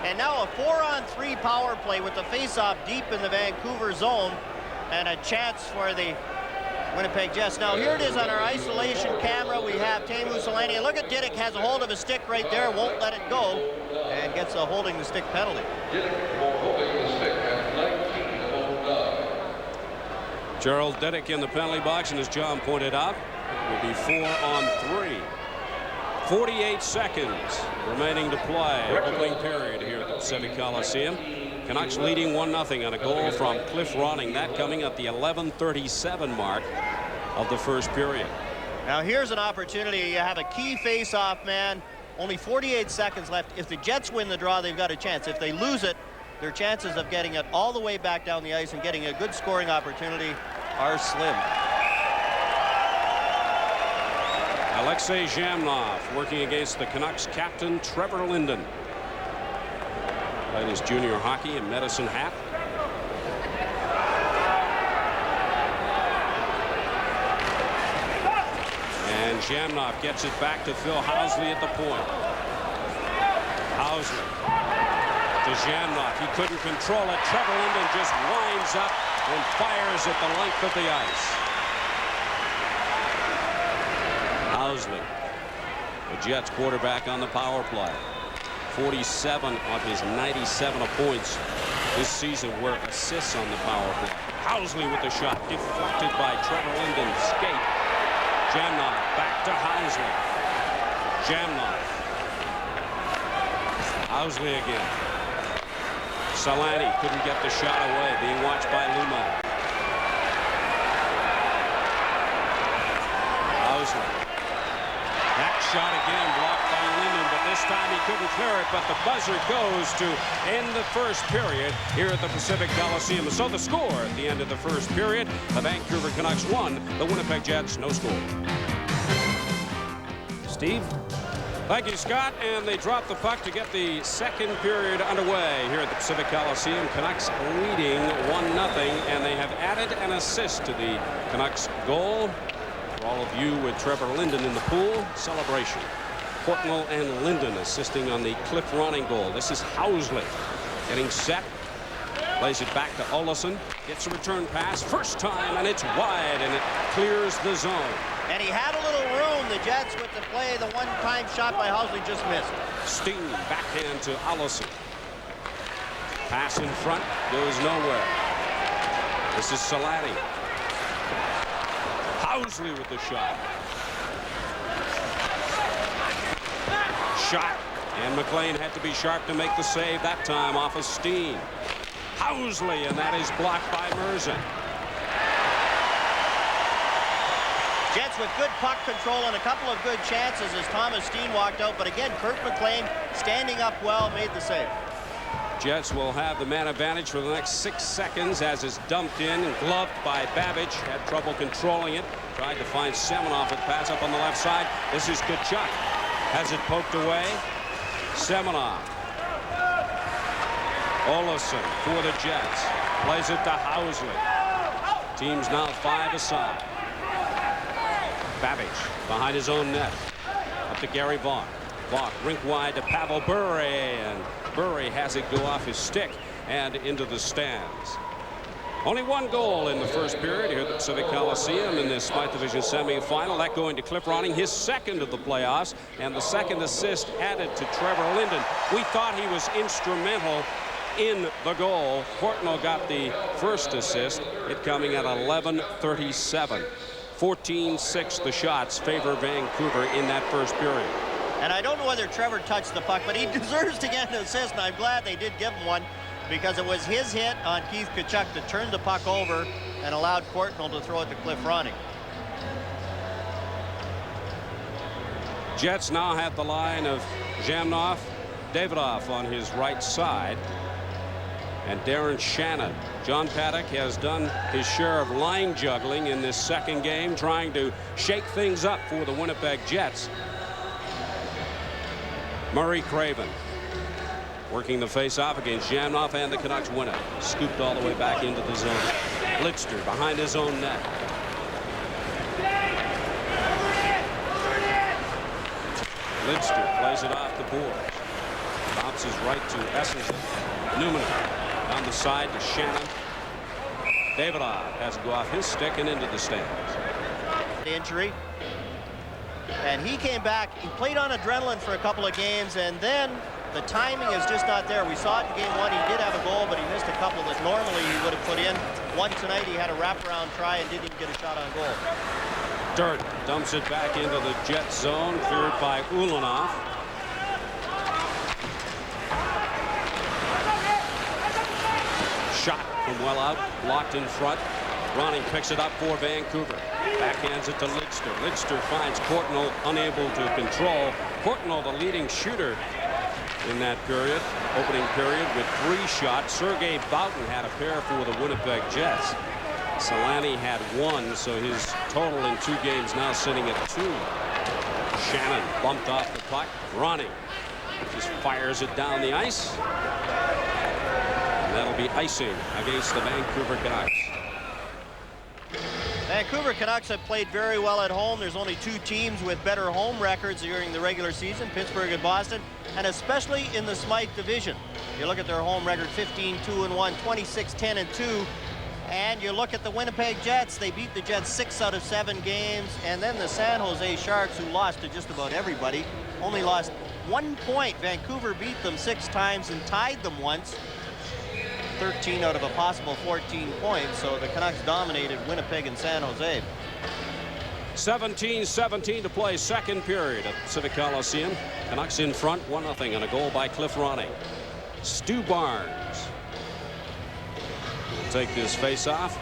And now a 4-on-3 power play with the face-off deep in the Vancouver zone. And a chance for the Winnipeg Jets. Now here it is on our isolation camera. We have Teemu Selanne. Look at Diduck, has a hold of his stick right there, won't let it go, and gets a holding the stick penalty. Gerald Diduck in the penalty box, and as John pointed out, will be 4-on-3. 48 seconds remaining to play. Opening period here at the Pacific Coliseum. Canucks leading 1-0 on a goal from Cliff Ronning. That coming at the 11:37 mark of the first period. Now here's an opportunity. You have a key face-off man. Only 48 seconds left. If the Jets win the draw, they've got a chance. If they lose it, their chances of getting it all the way back down the ice and getting a good scoring opportunity are slim. Alexei Zhamnov working against the Canucks captain Trevor Linden. Played his junior hockey in Medicine Hat. And Zhamnov gets it back to Phil Housley at the point. Housley to Zhamnov. He couldn't control it. Trevor Linden just winds up and fires at the length of the ice. Housley, the Jets quarterback on the power play. 47 of his 97 points this season were assists on the power play. Housley with the shot deflected by Trevor Linden's skate. Zhamnov back to Housley. Zhamnov. Housley again. Selanne couldn't get the shot away, being watched by Luma. Housley. That shot again blocked by Linden, but this time he couldn't clear it, but the buzzer goes to end the first period here at the Pacific Coliseum. So the score at the end of the first period, the Vancouver Canucks won, the Winnipeg Jets no score. Steve? Thank you, Scott, and they drop the puck to get the second period underway here at the Pacific Coliseum. Canucks leading 1-0, and they have added an assist to the Canucks goal. For all of you with Trevor Linden in the pool, celebration. Portnoy and Linden assisting on the Cliff Ronning goal. This is Housley getting set. Plays it back to Olofsson. Gets a return pass. First time, and it's wide, and it clears the zone. And he had a little room. The Jets with the play. The one-time shot by Housley just missed. Steen backhand to Olofsson. Pass in front goes nowhere. This is Selanne. Housley with the shot. Shot. And McLean had to be sharp to make the save that time off of Steen. Housley, and that is blocked by Merzen. Jets with good puck control and a couple of good chances as Thomas Steen walked out. But again, Kurt McLean standing up well, made the save. Jets will have the man advantage for the next 6 seconds as is dumped in and gloved by Babbage. Had trouble controlling it. Tried to find Semenov with pass up on the left side. This is Tkachuk. Has it poked away. Semenov. Olofsson for the Jets. Plays it to Housley. Team's now 5 aside. Babbage behind his own net. Up to Gary Vaughn. Vaughn rink wide to Pavel Bure, and Bure has it go off his stick and into the stands. Only one goal in the first period here at the Pacific Coliseum in this Smythe Division semifinal. That going to Cliff Ronning, his second of the playoffs, and the second assist added to Trevor Linden. We thought he was instrumental in the goal. Portnoy got the first assist, it coming at 11:37. 14-6 the shots favor Vancouver in that first period. And I don't know whether Trevor touched the puck, but he deserves to get an assist, and I'm glad they did give him one because it was his hit on Keith Tkachuk to turn the puck over and allowed Portnoy to throw it to Cliff Ronning. Jets now have the line of Jamnov, Davidoff on his right side, and Darren Shannon. John Paddock has done his share of line juggling in this second game, trying to shake things up for the Winnipeg Jets. Murray Craven working the face-off against Jamnov, and the Canucks win it. Scooped all the way back into the zone. Blitzer behind his own net. Blitzer plays it off the boards. Bounces right to Essenson. Newman down the side to Shannon. Davidoff has to go off his stick and into the stands. Injury. And he came back. He played on adrenaline for a couple of games, and then the timing is just not there. We saw it in game one. He did have a goal, but he missed a couple that normally he would have put in. One tonight, he had a wraparound try and didn't even get a shot on goal. Dirt dumps it back into the Jet zone, cleared by Ulanov. Shot from well out, blocked in front. Ronning picks it up for Vancouver. Backhands it to Lidster. Lidster finds Courtnall unable to control. Courtnall, the leading shooter in that period, opening period, with 3 shots. Sergei Boughton had a pair for the Winnipeg Jets. Selanne had 1, so his total in 2 games now sitting at 2. Shannon bumped off the puck. Ronning just fires it down the ice. And that'll be icing against the Vancouver Canucks. Vancouver Canucks have played very well at home. There's only 2 teams with better home records during the regular season, Pittsburgh and Boston, and especially in the Smythe division. You look at their home record, 15-2-1, 26-10-2, and you look at the Winnipeg Jets. They beat the Jets 6 out of 7 games, and then the San Jose Sharks, who lost to just about everybody, only lost 1 point. Vancouver beat them 6 times and tied them once. 13 out of a possible 14 points, so the Canucks dominated Winnipeg and San Jose. 17-17 to play, second period at Pacific Coliseum. Canucks in front, 1-0, and a goal by Cliff Ronning. Stu Barnes will take this face-off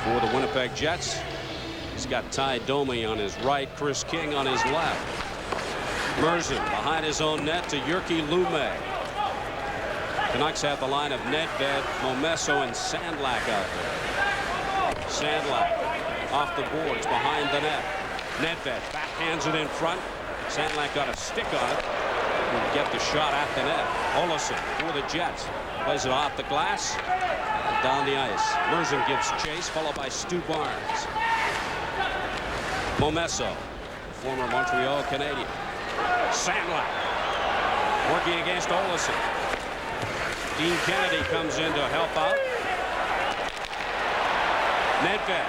for the Winnipeg Jets. He's got Ty Domi on his right, Chris King on his left. Merzen behind his own net to Jyrki Lume. Canucks have the line of Nedved, Momesso, and Sandlak out there. Sandlak off the boards behind the net. Nedved backhands it in front. Sandlak got a stick on it. Will get the shot at the net. Olesen for the Jets. Plays it off the glass and down the ice. Merzen gives chase, followed by Stu Barnes. Momesso, former Montreal Canadian. Sandlak working against Olesen. Dean Kennedy comes in to help out. Nedved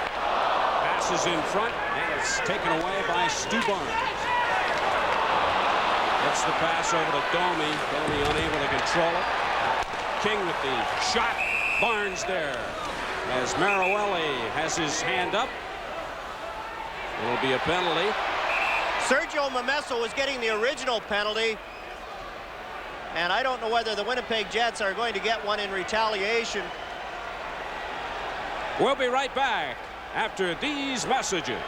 passes in front, and it's taken away by Stu Barnes. Gets the pass over to Domi. Domi unable to control it. King with the shot. Barnes there. As Maruelli has his hand up. It'll be a penalty. Sergio Momesso was getting the original penalty. And I don't know whether the Winnipeg Jets are going to get one in retaliation. We'll be right back after these messages.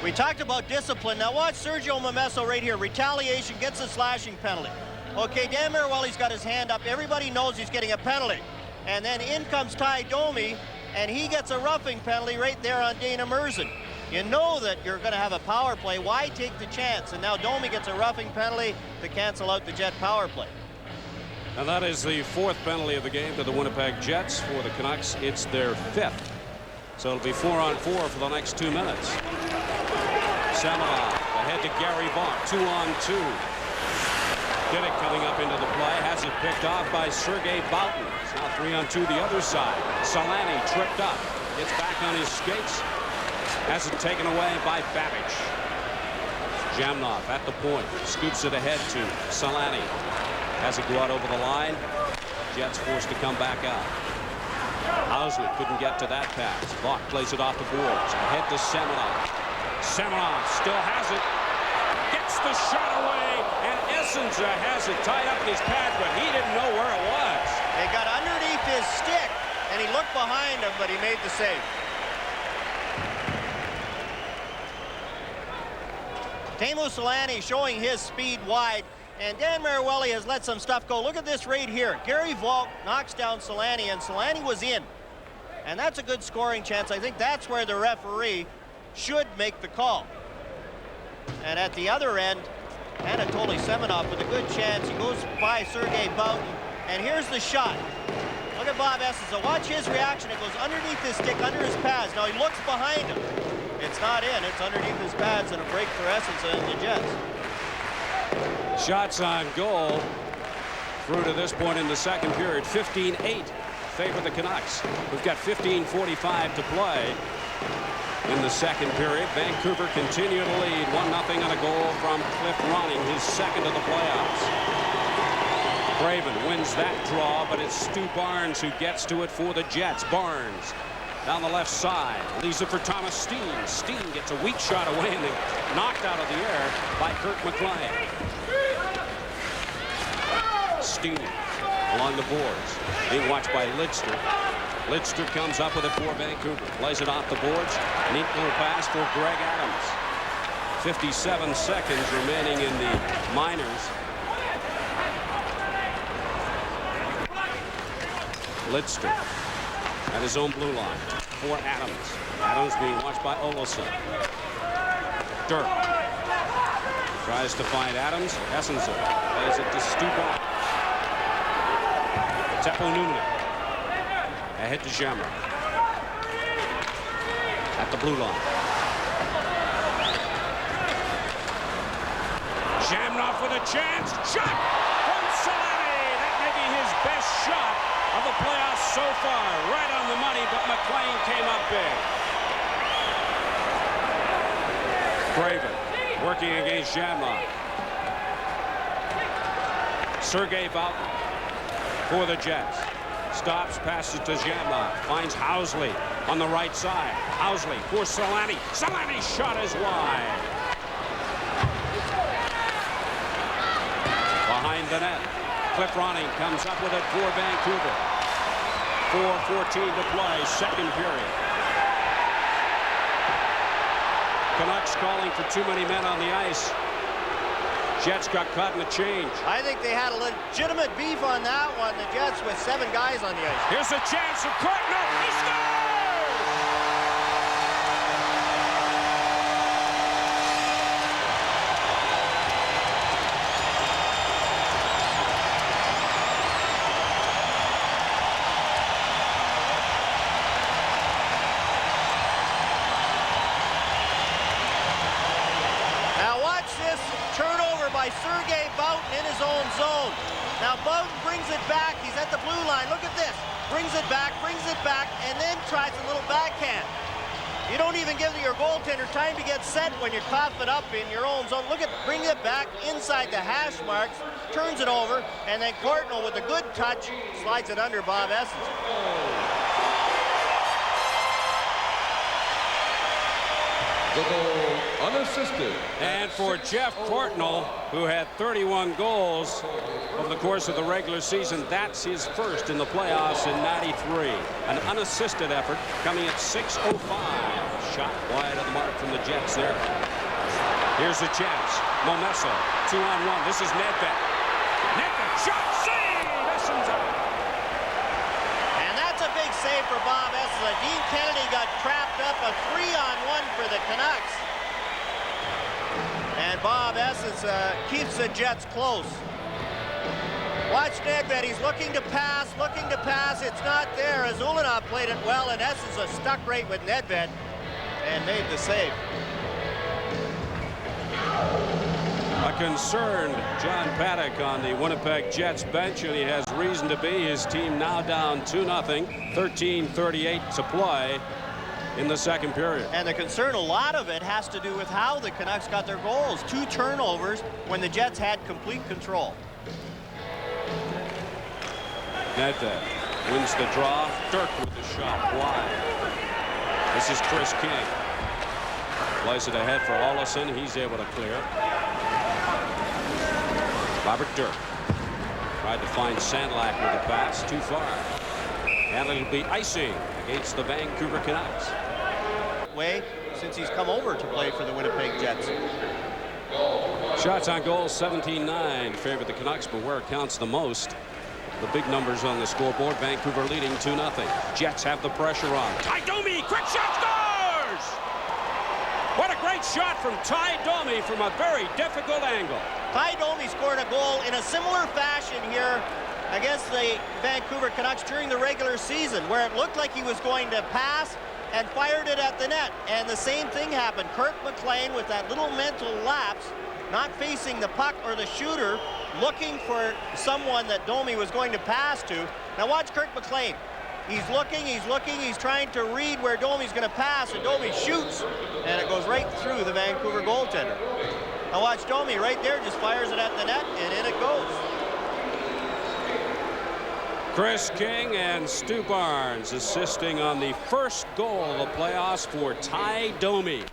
We talked about discipline. Now watch Sergio Momesso right here. Retaliation, gets a slashing penalty. Okay, Dan Maruelli's got his hand up. Everybody knows he's getting a penalty. And then in comes Ty Domi, and he gets a roughing penalty right there on Dana Merzen. You know that you're going to have a power play. Why take the chance? And now Domi gets a roughing penalty to cancel out the Jet power play. And that is the 4th penalty of the game to the Winnipeg Jets. For the Canucks, it's their 5th. So it'll be 4-on-4 for the next 2 minutes. Semenov ahead to Gary Vaughn, 2-on-2. Diddick coming up into the play, has it picked off by Sergei Boughton. It's now 3-on-2 the other side. Selanne tripped up, gets back on his skates. Has it taken away by Babbage. Jamnov at the point. Scoops it ahead to Selanne. Has it go out over the line. Jets forced to come back out. Housley couldn't get to that pass. Bach plays it off the boards. Ahead to Semenov. Semenov still has it. Gets the shot away. And Essenza has it tied up in his pad, but he didn't know where it was. It got underneath his stick, and he looked behind him, but he made the save. Teemu Selanne showing his speed wide, and Dan Mariueli has let some stuff go. Look at this right here. Gary Volk knocks down Selanne, and Selanne was in. And that's a good scoring chance. I think that's where the referee should make the call. And at the other end, Anatoly Semenov with a good chance. He goes by Sergei Boutin, and here's the shot. Look at Bob Essensa. So watch his reaction. It goes underneath his stick, under his pads. Now he looks behind him. It's not in. It's underneath his pads, and a break for Essensa and the Jets. Shots on goal through to this point in the second period. 15-8 favor the Canucks. We've got 15:45 to play in the second period. Vancouver continue to lead 1-0 on a goal from Cliff Ronning, his second of the playoffs. Craven wins that draw, but it's Stu Barnes who gets to it for the Jets. Barnes down the left side, leaves it for Thomas Steen. Steen gets a weak shot away and then knocked out of the air by Kirk McLean. Steen along the boards, being watched by Lidster. Lidster comes up with it for Vancouver, plays it off the boards. Neat little pass for Greg Adams. 57 seconds remaining in the minors. Lidster at his own blue line for Adams. Adams being watched by Olofsson. Dirk tries to find Adams. Essensa plays it to Stu Barnes. Teppo Numminen ahead to Jammer at the blue line. Jamnoff with a chance. Shot from Selanne. That may be his best shot of the playoffs so far. Right on the money, but McLean came up big. Craven working against Jamnoff. Sergei Boutin for the Jets. Stops, passes to Jamnoff. Finds Housley on the right side. Housley for Selanne. Selanne's shot is wide. Behind the net. Cliff Ronning comes up with it for Vancouver. 4:14 to play, second period. Canucks calling for too many men on the ice. Jets got caught in the change. I think they had a legitimate beef on that one. The Jets with 7 guys on the ice. Here's a chance for Courtnall. He scores! Now watch this turnover by Sergei Boutin in his own zone. Now Boutin brings it back. He's at the blue line. Look at this. Brings it back, and then tries a little backhand. You don't even give your goaltender time to get set when you're coughing up in your own zone. Look at, bring it back inside the hash marks, turns it over, and then Courtnall with a good touch slides it under Bob Essensa. The goal unassisted. And for Jeff Courtnall, who had 31 goals over the course of the regular season, that's his first in the playoffs in '93. An unassisted effort coming at 6:05. Shot wide of the mark from the Jets there. Here's a chance. Momesso, 2-on-1. This is Nedved. Nedved, shot, save! Essensa. And that's a big save for Bob Essensa. Dean Kennedy got trapped up, a 3-on-1 for the Canucks. And Bob Essensa keeps the Jets close. Watch Nedved, he's looking to pass. It's not there as Ulanov played it well, and Essensa stuck right with Nedved and made the save. A concerned John Paddock on the Winnipeg Jets bench, and he has reason to be. His team now down 2-0, 13:38 to play in the second period. And the concern, a lot of it has to do with how the Canucks got their goals. 2 turnovers when the Jets had complete control. Nedved wins the draw. Dirk with the shot wide. This is Chris King. Plays it ahead for Olofsson. He's able to clear. Robert Dirk tried to find Sandlak with the pass. Too far. And it'll be icing against the Vancouver Canucks. Way since he's come over to play for the Winnipeg Jets. Shots on goal 17-9 favor the Canucks, but where it counts the most, the big numbers on the scoreboard. Vancouver leading 2-0. Jets have the pressure on. Ty Domi, quick shot, scores! What a great shot from Ty Domi from a very difficult angle. Ty Domi scored a goal in a similar fashion here against the Vancouver Canucks during the regular season, where it looked like he was going to pass and fired it at the net. And the same thing happened. Kirk McLean, with that little mental lapse, not facing the puck or the shooter, looking for someone that Domi was going to pass to. Now watch Kirk McLean. He's looking, he's trying to read where Domi's going to pass, and Domi shoots, and it goes right through the Vancouver goaltender. Now watch Domi right there, just fires it at the net, and in it goes. Chris King and Stu Barnes assisting on the first goal of the playoffs for Ty Domi.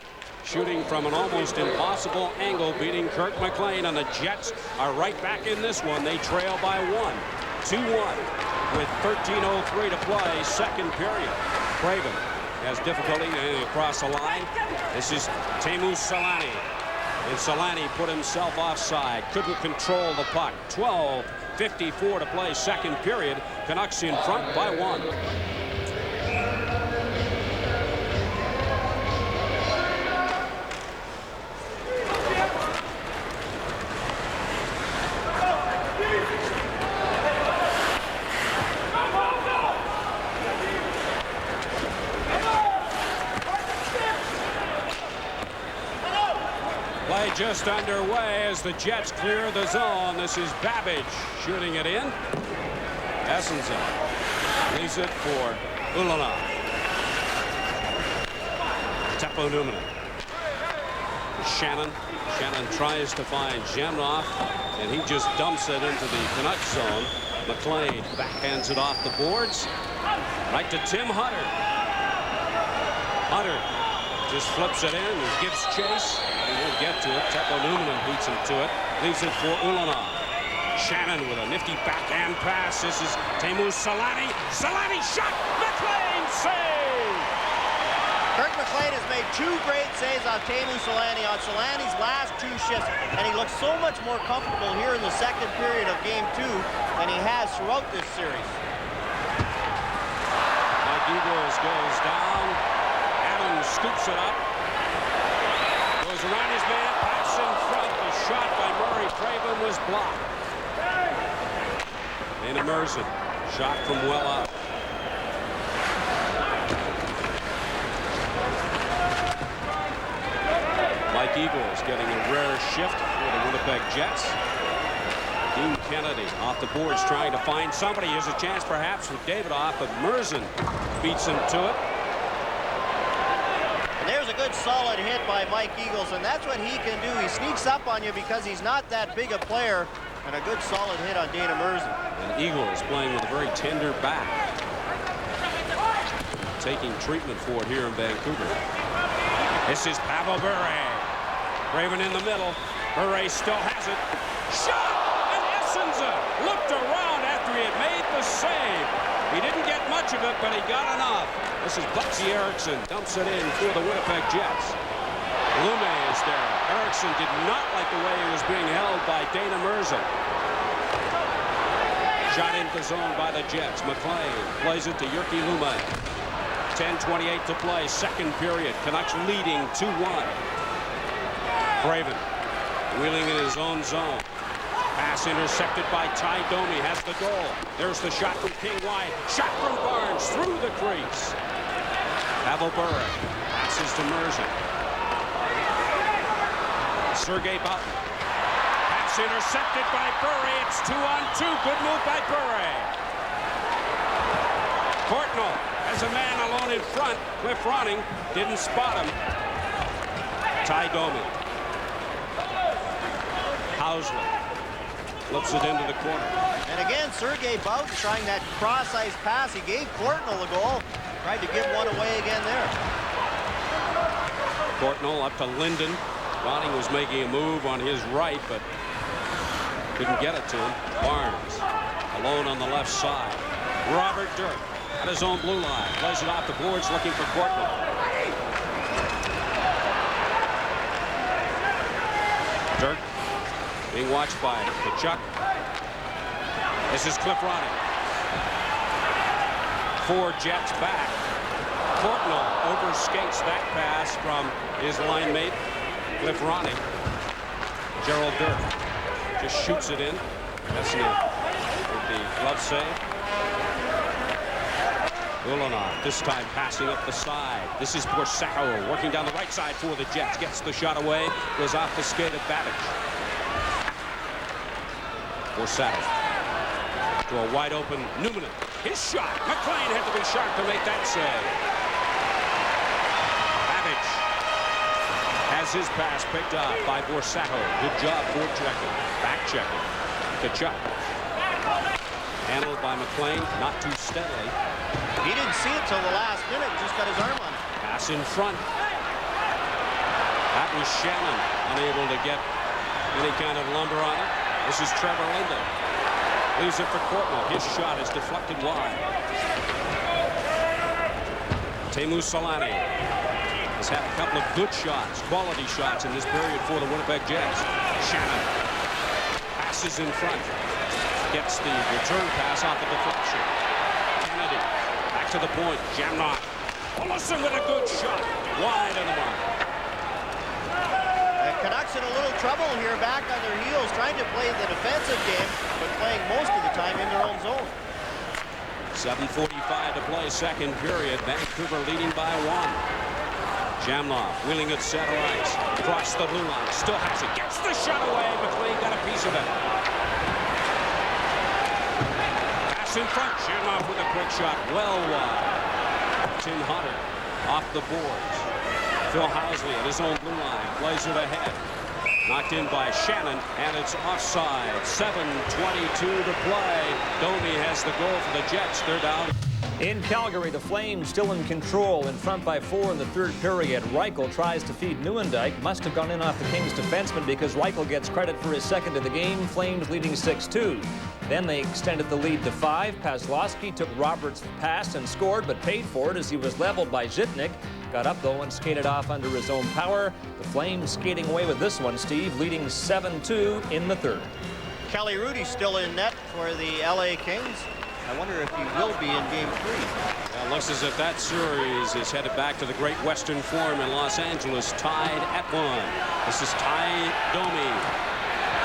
Shooting from an almost impossible angle, beating Kirk McLean, and the Jets are right back in this one. They trail by 1, 2-1 with 13:03 to play, second period. Craven has difficulty getting across the line. This is Teemu Selanne. And Selanne put himself offside, couldn't control the puck. 12:54 to play, second period. Canucks in front by 1. Play just underway as the Jets clear the zone. This is Babbage shooting it in. Essenza leaves it for Ulanov. Teppo Numminen. Shannon tries to find Zemnov, and he just dumps it into the Canucks zone. McLean backhands it off the boards. Right to Tim Hutter. Hutter just flips it in and gives chase. He won't get to it. Teppo Numminen beats him to it. Leaves it for Ulanov. Shannon with a nifty backhand pass. This is Teemu Selanne. Selanne shot. McLean save. Kirk McLean has made 2 great saves on Teemu Selanne on Solanne's last 2 shifts, and he looks so much more comfortable here in the second period of Game 2 than he has throughout this series. Mike Eagles goes down. Adams scoops it up. Goes around his man, pass in front. The shot by Murray Craven was blocked. And Emerson, shot from well out. Mike Eagles getting a rare shift for the Winnipeg Jets. Dean Kennedy off the boards trying to find somebody. Here's a chance perhaps with Davidoff, but Merson beats him to it. And there's a good solid hit by Mike Eagles, and that's what he can do. He sneaks up on you because he's not that big a player, and a good solid hit on Dana Merson. And Eagles playing with a very tender back. Taking treatment for it here in Vancouver. This is Pavel Bure. Craven in the middle. Bure still has it. Shot! And Essenza looked around after he had made the save. He didn't get much of it, but he got enough. This is Bugsy Eriksson. Dumps it in for the Winnipeg Jets. Lume is there. Eriksson did not like the way he was being held by Dana Merson. Shot into the zone by the Jets. McLean plays it to Jyrki Lume. 10:28 to play, second period. Canucks leading 2-1. Craven wheeling in his own zone. Pass intercepted by Ty Domi. Has the goal. There's the shot from King wide. Shot from Barnes through the crease. Pavel Bure passes to Merson. Sergei Boutin. Pass intercepted by Bure. It's 2-on-2. Good move by Bure. Courtnall has a man alone in front. Cliff Ronning didn't spot him. Ty Domi. Housley flips it into the corner. And again, Sergei Boutin trying that cross-ice pass. He gave Courtnall a goal. Tried to give one away again there. Courtnall up to Linden. Ronning was making a move on his right, but couldn't get it to him. Barnes alone on the left side. Robert Dirk at his own blue line. Plays it off the boards looking for Courtnall. Dirk being watched by Kachuk. This is Cliff Ronning. 4 Jets back. Courtnall overskates that pass from his line mate, Cliff Ronning. Gerald Dirk just shoots it in. That's with the glove save. Ulanov this time passing up the side. This is Borsato working down the right side for the Jets. Gets the shot away. Goes off the skate of Babbage. Borsato to a wide open Newman. His shot. McLean had to be sharp to make that save. Babbage has his pass picked up by Borsato. Good job for checking. Back checking. Kachuk. Handled by McLean, not too steadily. He didn't see it till the last minute. Just got his arm on it. Pass in front. That was Shannon, unable to get any kind of lumber on it. This is Trevor Linden. Leaves it for Courtnall. His shot is deflected wide. Teemu Selanne has had a couple of good shots, quality shots in this period for the Winnipeg Jets. Shannon passes in front. Gets the return pass off the deflection. Kennedy back to the point. Jamnok. Olsen with a good shot. Wide of the mark. Canucks in a little trouble here, back on their heels, trying to play the defensive game, but playing most of the time in their own zone. 7:45 to play, second period. Vancouver leading by 1. Jamnok wheeling it center ice. Across the blue line. Still has it. Gets the shot away. McLean got a piece of it. Pass in front. Jamnok with a quick shot. Well wide. Tim Hunter off the boards. Phil Housley at his own blue line. Plays it ahead. Knocked in by Shannon, and it's offside. 7:22 to play. Domi has the goal for the Jets. They're down. In Calgary, the Flames still in control, in front by 4 in the third period. Reichel tries to feed Nieuwendyk. Must have gone in off the Kings defenseman because Reichel gets credit for his second of the game. Flames leading 6-2. Then they extended the lead to 5. Paslowski took Roberts' pass and scored, but paid for it as he was leveled by Zhitnik. Got up, though, and skated off under his own power. The Flames skating away with this one, Steve, leading 7-2 in the third. Kelly Hrudey still in net for the LA Kings. I wonder if he will be in Game 3. Well, looks as if that series is headed back to the Great Western Forum in Los Angeles, tied at 1. This is Ty Domi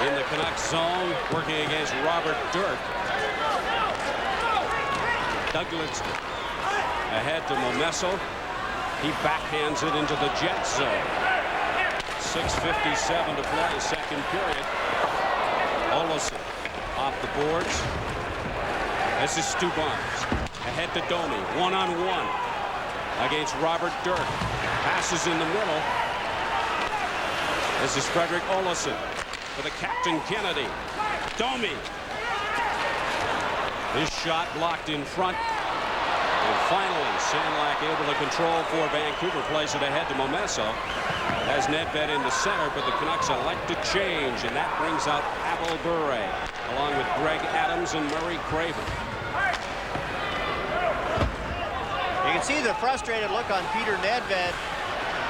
in the Canucks zone, working against Robert Dirk. Douglas ahead to Momesso. He backhands it into the Jets zone. 6:57 to play, second period. Olsen off the boards. This is Stu Barnes. Ahead to Domi. One-on-one against Robert Dirk. Passes in the middle. This is Frederick Olsen for the captain Kennedy. Domi. His shot blocked in front. And finally, Sandlak able to control for Vancouver. Plays it ahead to Momesso. Has Nedved in the center, but the Canucks elect to change, and that brings out Pavel Bure, along with Greg Adams and Murray Craven. You can see the frustrated look on Peter Nedved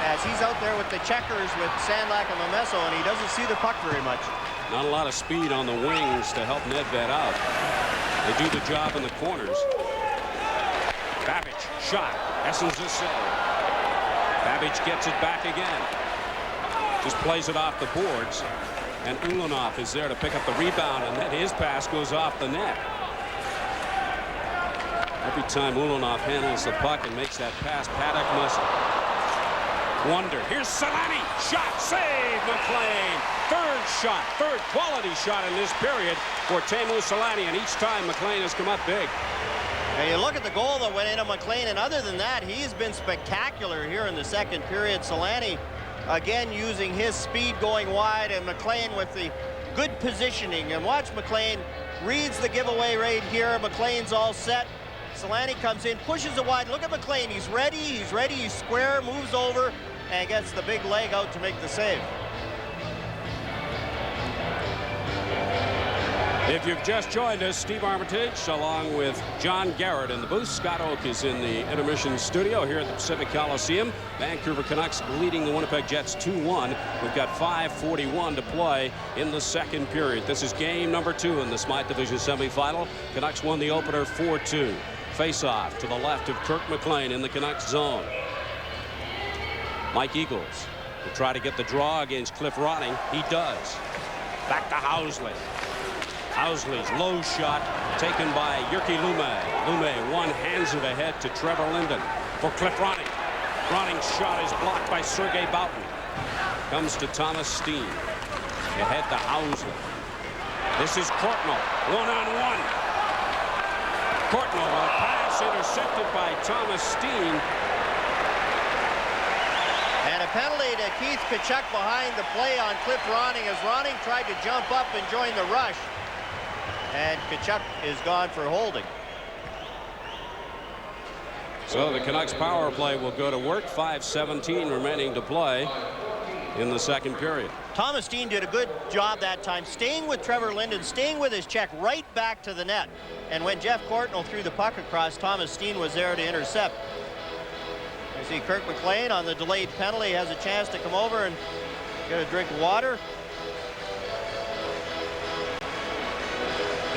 as he's out there with the checkers with Sandlak and Momesso, and he doesn't see the puck very much. Not a lot of speed on the wings to help Nedved out. They do the job in the corners. Babbage, shot. Essens is saved. Babbage gets it back again. Just plays it off the boards. And Ulanov is there to pick up the rebound, and then his pass goes off the net. Every time Ulanov handles the puck and makes that pass, Paddock must wonder. Here's Selanne. Shot, save, McLean. Third shot, third quality shot in this period for Teemu Selanne, and each time McLean has come up big. And you look at the goal that went into McLean, and other than that, he's been spectacular here in the second period. Selanne, again, using his speed going wide, and McLean with the good positioning. And watch McLean reads the giveaway right here. McLean's all set. Selanne comes in, pushes it wide. Look at McLean. He's ready. He's square, moves over, and gets the big leg out to make the save. If you've just joined us, Steve Armitage along with John Garrett in the booth. Scott Oak is in the intermission studio here at the Pacific Coliseum. Vancouver Canucks leading the Winnipeg Jets 2-1. We've got 5:41 to play in the second period. This is game number 2 in the Smythe Division semifinal. Canucks won the opener 4-2. Face-off to the left of Kirk McLean in the Canucks zone. Mike Eagles will try to get the draw against Cliff Ronning. He does. Back to Housley. Housley's low shot taken by Jyrki Lumme. Lumme one hands it ahead to Trevor Linden for Cliff Ronning. Ronning's shot is blocked by Sergei Boughton. Comes to Thomas Steen. Ahead to Housley. This is Courtnall. One-on-one. Courtnall will pass intercepted by Thomas Steen. And a penalty to Keith Tkachuk behind the play on Cliff Ronning as Ronning tried to jump up and join the rush. And Tkachuk is gone for holding. So the Canucks power play will go to work. 5:17 remaining to play in the second period. Thomas Steen did a good job that time, staying with Trevor Linden, staying with his check right back to the net. And when Jeff Courtnall threw the puck across, Thomas Steen was there to intercept. I see Kirk McLean on the delayed penalty has a chance to come over and get a drink of water.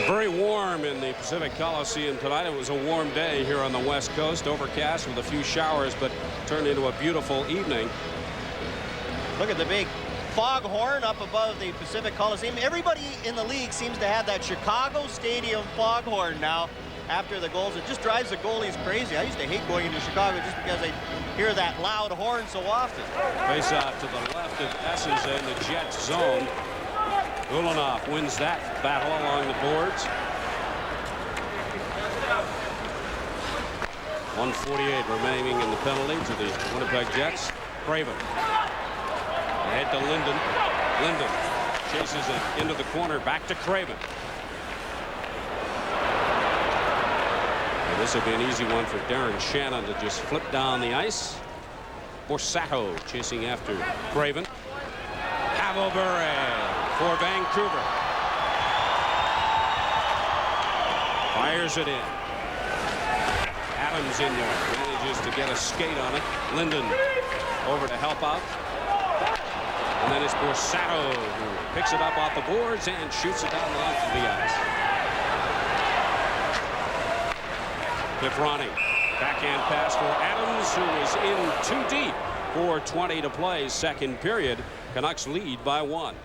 Very warm in the Pacific Coliseum tonight. It was a warm day here on the West Coast, overcast with a few showers, but turned into a beautiful evening. Look at the big foghorn up above the Pacific Coliseum. Everybody in the league seems to have that Chicago Stadium foghorn now after the goals. It just drives the goalies crazy. I used to hate going into Chicago just because I hear that loud horn so often. Face off to the left of Essens in the Jets zone. Ulanov wins that battle along the boards. 1:48 remaining in the penalty to the Winnipeg Jets. Craven. Ahead to Linden. Linden chases it into the corner. Back to Craven. And this will be an easy one for Darren Shannon to just flip down the ice. Borsato chasing after Craven. Pavel Bure for Vancouver. Fires it in. Adams in there. Manages to get a skate on it. Linden over to help out. And then it's Borsato who picks it up off the boards and shoots it down the length of the ice. Cliff Ronning. Backhand pass for Adams, who is in too deep. 4:20 to play, second period. Canucks lead by 1.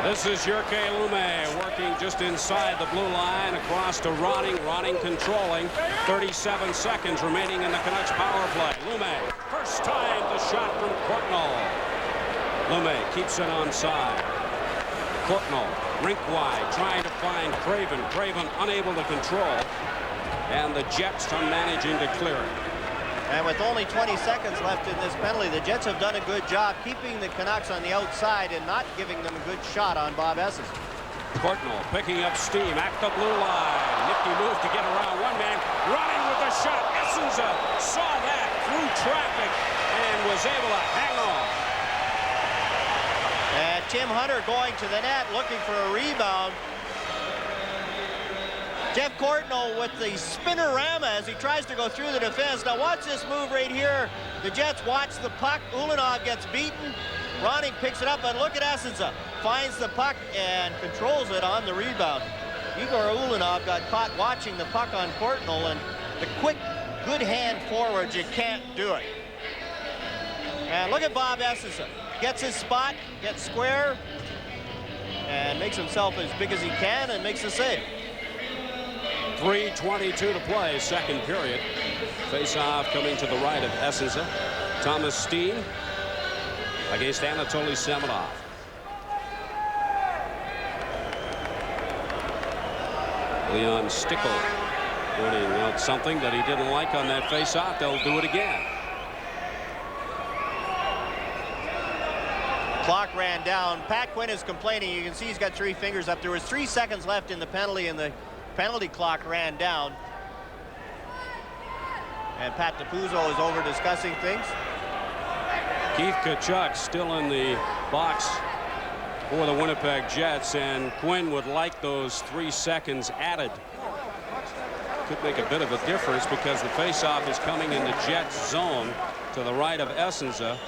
This is Jyrki Lumme working just inside the blue line across to Ronning. Ronning controlling. 37 seconds remaining in the Canucks power play. Lumme, first time the shot from Courtnall. Lumme keeps it onside. Courtnall, rink wide, trying to find Craven. Craven unable to control. And the Jets are managing to clear it. And with only 20 seconds left in this penalty, the Jets have done a good job keeping the Canucks on the outside and not giving them a good shot on Bob Esses. Courtnall picking up steam at the blue line. Nifty move to get around one man. Running with the shot. Esses saw that through traffic and was able to hang on. And Tim Hunter going to the net looking for a rebound. Jeff Courtnall with the spinorama as he tries to go through the defense. Now watch this move right here. The Jets watch the puck. Ulanov gets beaten. Ronning picks it up, and look at Essensa. Finds the puck and controls it on the rebound. Igor Ulanov got caught watching the puck on Courtnall, and the quick, good hand forwards, you can't do it. And look at Bob Essensa. Gets his spot, gets square, and makes himself as big as he can and makes the save. 3:22 to play, second period. Face-off coming to the right of Essensa. Thomas Steen against Anatoly Semenov. Leon Stickle pointing out something that he didn't like on that face-off. They'll do it again. Clock ran down. Pat Quinn is complaining. You can see he's got 3 fingers up. There was 3 seconds left in the penalty, and the penalty clock ran down. And Pat DiPuzzo is over discussing things. Keith Tkachuk still in the box for the Winnipeg Jets, and Quinn would like those 3 seconds added. Could make a bit of a difference because the faceoff is coming in the Jets zone to the right of Essenza.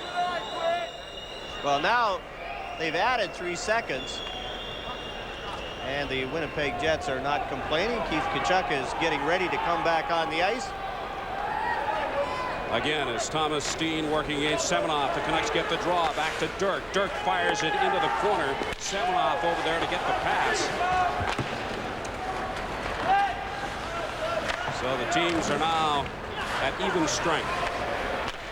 Well, now they've added 3 seconds, and the Winnipeg Jets are not complaining. Keith Tkachuk is getting ready to come back on the ice. Again, as Thomas Steen working against Semenoff. The Canucks get the draw back to Dirk. Dirk fires it into the corner. Semenoff over there to get the pass. So the teams are now at even strength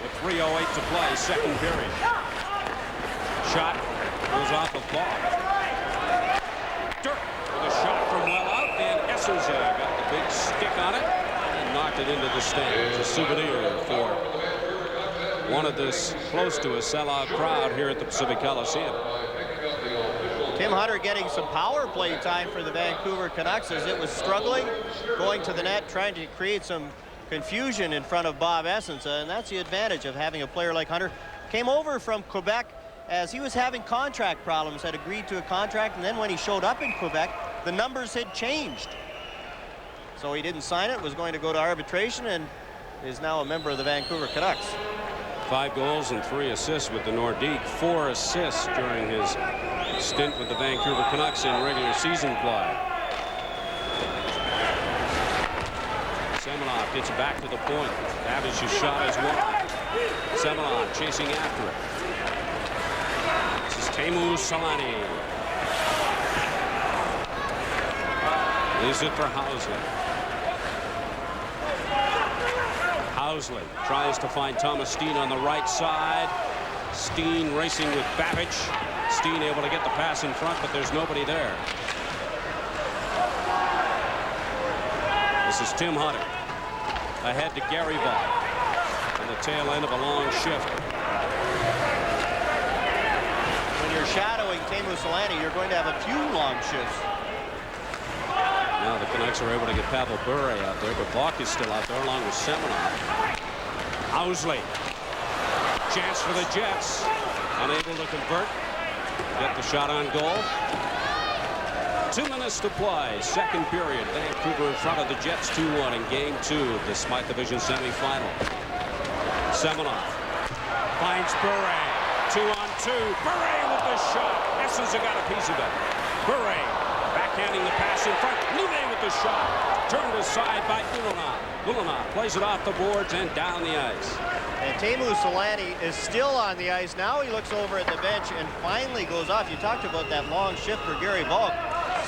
with 3:08 to play, second period. Shot goes off the ball. Dirk with a shot from well out, and Essenza got the big stick on it and knocked it into the stands. A souvenir for one of this close to a sellout crowd here at the Pacific Coliseum. Tim Hunter getting some power play time for the Vancouver Canucks as it was struggling, going to the net, trying to create some confusion in front of Bob Essenza, and that's the advantage of having a player like Hunter. Came over from Quebec as he was having contract problems, had agreed to a contract, and then when he showed up in Quebec, the numbers had changed. So he didn't sign it, was going to go to arbitration, and is now a member of the Vancouver Canucks. 5 goals and 3 assists with the Nordique. 4 assists during his stint with the Vancouver Canucks in regular season play. Semenoff gets back to the point. Babich's shot is wide. Semenoff chasing after it. This is Teemu Selanne. Is it for Housley? Housley tries to find Thomas Steen on the right side. Steen racing with Babich. Steen able to get the pass in front, but there's nobody there. This is Tim Hunter ahead to Gary Ball on the tail end of a long shift. When you're shadowing Teemu Selanne, you're going to have a few long shifts. Now the Canucks are able to get Pavel Bure out there, but Vaughn is still out there along with Semenoff. Housley. Chance for the Jets. Unable to convert. Get the shot on goal. 2 minutes to play. Second period. Vancouver in front of the Jets 2-1 in Game 2 of the Smythe Division semifinal. Semenoff finds Bure. 2-on-2. Bure with the shot. Essenza got a piece of it. Bure backhanding the pass in front. Lume with the shot. Turned aside by Ulanov. Ulanov plays it off the boards and down the ice. And Teemu Selanne is still on the ice. Now he looks over at the bench and finally goes off. You talked about that long shift for Gary Volk.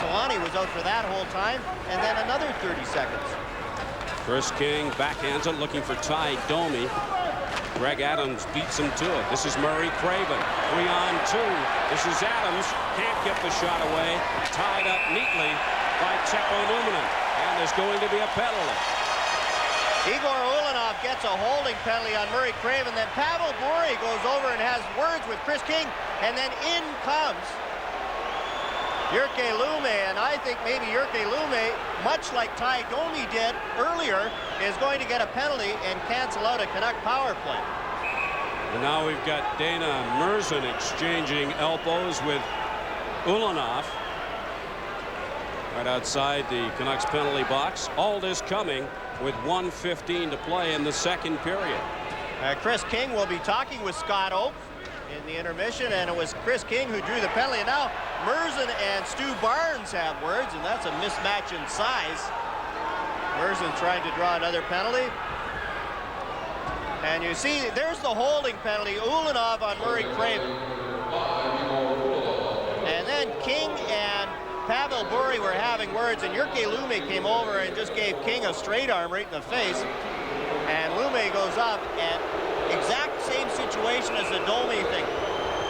Selanne was out for that whole time, and then another 30 seconds. Chris King backhands it, looking for Ty Domi. Greg Adams beats him to it. This is Murray Craven. 3-on-2. This is Adams. Can't get the shot away. Tied up neatly by Teppo Numminen. And there's going to be a penalty. Igor Ulanov gets a holding penalty on Murray Craven. Then Pavel Bure goes over and has words with Chris King. And then in comes Jyrki Lumme. And I think maybe Jyrki Lumme, much like Ty Domi did earlier, is going to get a penalty and cancel out a Canuck power play. And now we've got Dana Merzen exchanging elbows with Ulanov right outside the Canucks penalty box. All this coming with 1:15 to play in the second period. Chris King will be talking with Scott Oakes in the intermission, and it was Chris King who drew the penalty. And now Merzen and Stu Barnes have words, and that's a mismatch in size. Merzen trying to draw another penalty. And you see, there's the holding penalty. Ulanov on Murray Craven. And then King and Pavel Bure were having words, and Jyrki Lumme came over and just gave King a straight arm right in the face. And Lumme goes up, and exact same situation as the Domi thing.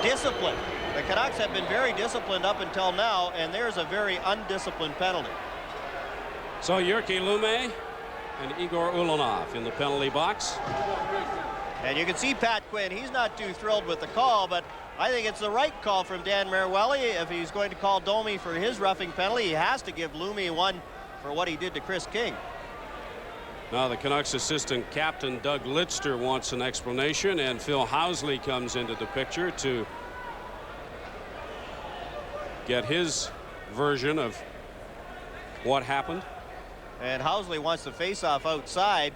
Discipline. The Canucks have been very disciplined up until now, and there's a very undisciplined penalty. So Jyrki Lumme and Igor Ulanov in the penalty box. And you can see Pat Quinn, he's not too thrilled with the call, but I think it's the right call from Dan Merwelli. If he's going to call Domi for his roughing penalty, he has to give Lumme one for what he did to Chris King. Now the Canucks assistant captain Doug Litzter wants an explanation, and Phil Housley comes into the picture to get his version of what happened. And Housley wants the face-off outside.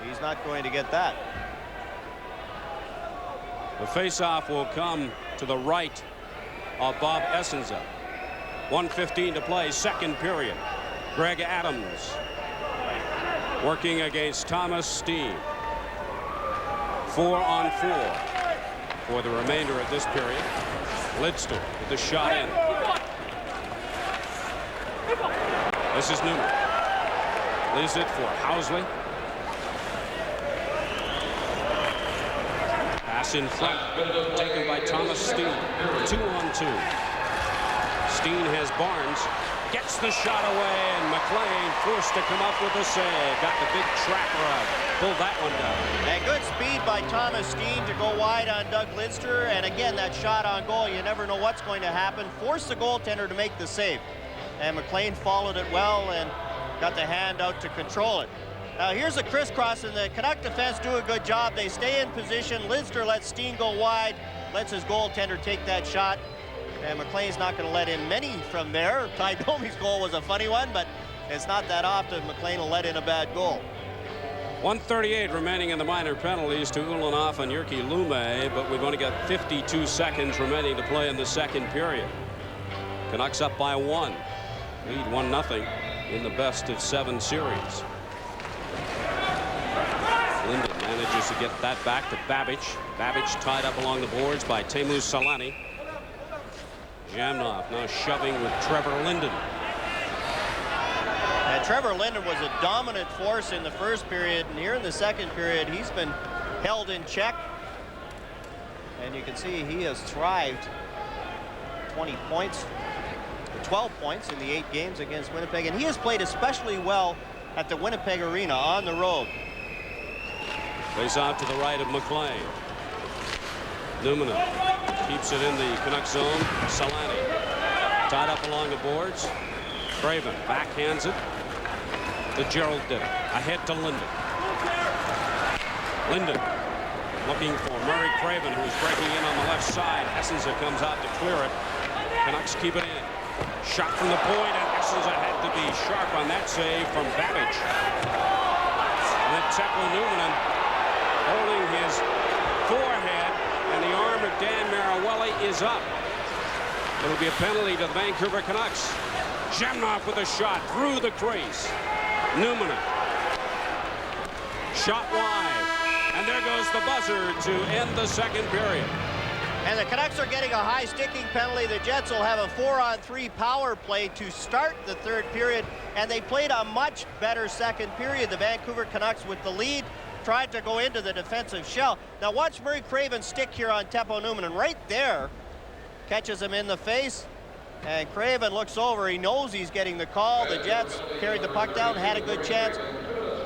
He's not going to get that. The face-off will come to the right of Bob Essensa. 1:15 to play, second period. Greg Adams working against Thomas Steen. 4-on-4 for the remainder of this period. Lidster with the shot in. This is Newman. Leaves it for Housley. Pass in front, taken by Thomas Steen. 2-on-2. Steen has Barnes. Gets the shot away, and McLean forced to come up with a save. Got the big trapper out. Pulled that one down. And good speed by Thomas Steen to go wide on Doug Lidster. And again, that shot on goal, you never know what's going to happen. Forced the goaltender to make the save. And McLean followed it well and got the hand out to control it. Now here's a crisscross, and the Canuck defense do a good job. They stay in position. Lidster lets Steen go wide, lets his goaltender take that shot. And McLean's not going to let in many from there. Ty Domi's goal was a funny one, but it's not that often McLean will let in a bad goal. 1:38 remaining in the minor penalties to Ulanov and Jyrki Lume, but we've only got 52 seconds remaining to play in the second period. Canucks up by 1. Lead 1-0 in the best-of-7 series. Linden manages to get that back to Babic. Babic tied up along the boards by Teemu Selanne. Jamnov now shoving with Trevor Linden. And Trevor Linden was a dominant force in the first period, and here in the second period he's been held in check. And you can see he has thrived. 20 points, 12 points in the 8 games against Winnipeg, and he has played especially well at the Winnipeg Arena on the road. Face off to the right of McLean. Newman keeps it in the Canuck zone. Selanne tied up along the boards. Craven backhands it to Gerald Ditter. Ahead to Linden. Linden looking for Murray Craven, who's breaking in on the left side. Essensa comes out to clear it. Canucks keep it in. Shot from the point, and Essensa had to be sharp on that save from Babic. And then Teppo Newman holding his forehead, and the arm of Dan Marawelli is up. It'll be a penalty to the Vancouver Canucks. Jamnov with a shot through the crease. Newman. Shot wide. And there goes the buzzer to end the second period. And the Canucks are getting a high sticking penalty. The Jets will have a 4-on-3 power play to start the third period, and they played a much better second period. The Vancouver Canucks with the lead tried to go into the defensive shell. Now watch Murray Craven stick here on Teppo Newman, and right there catches him in the face, and Craven looks over. He knows he's getting the call. The Jets carried the puck down, had a good chance.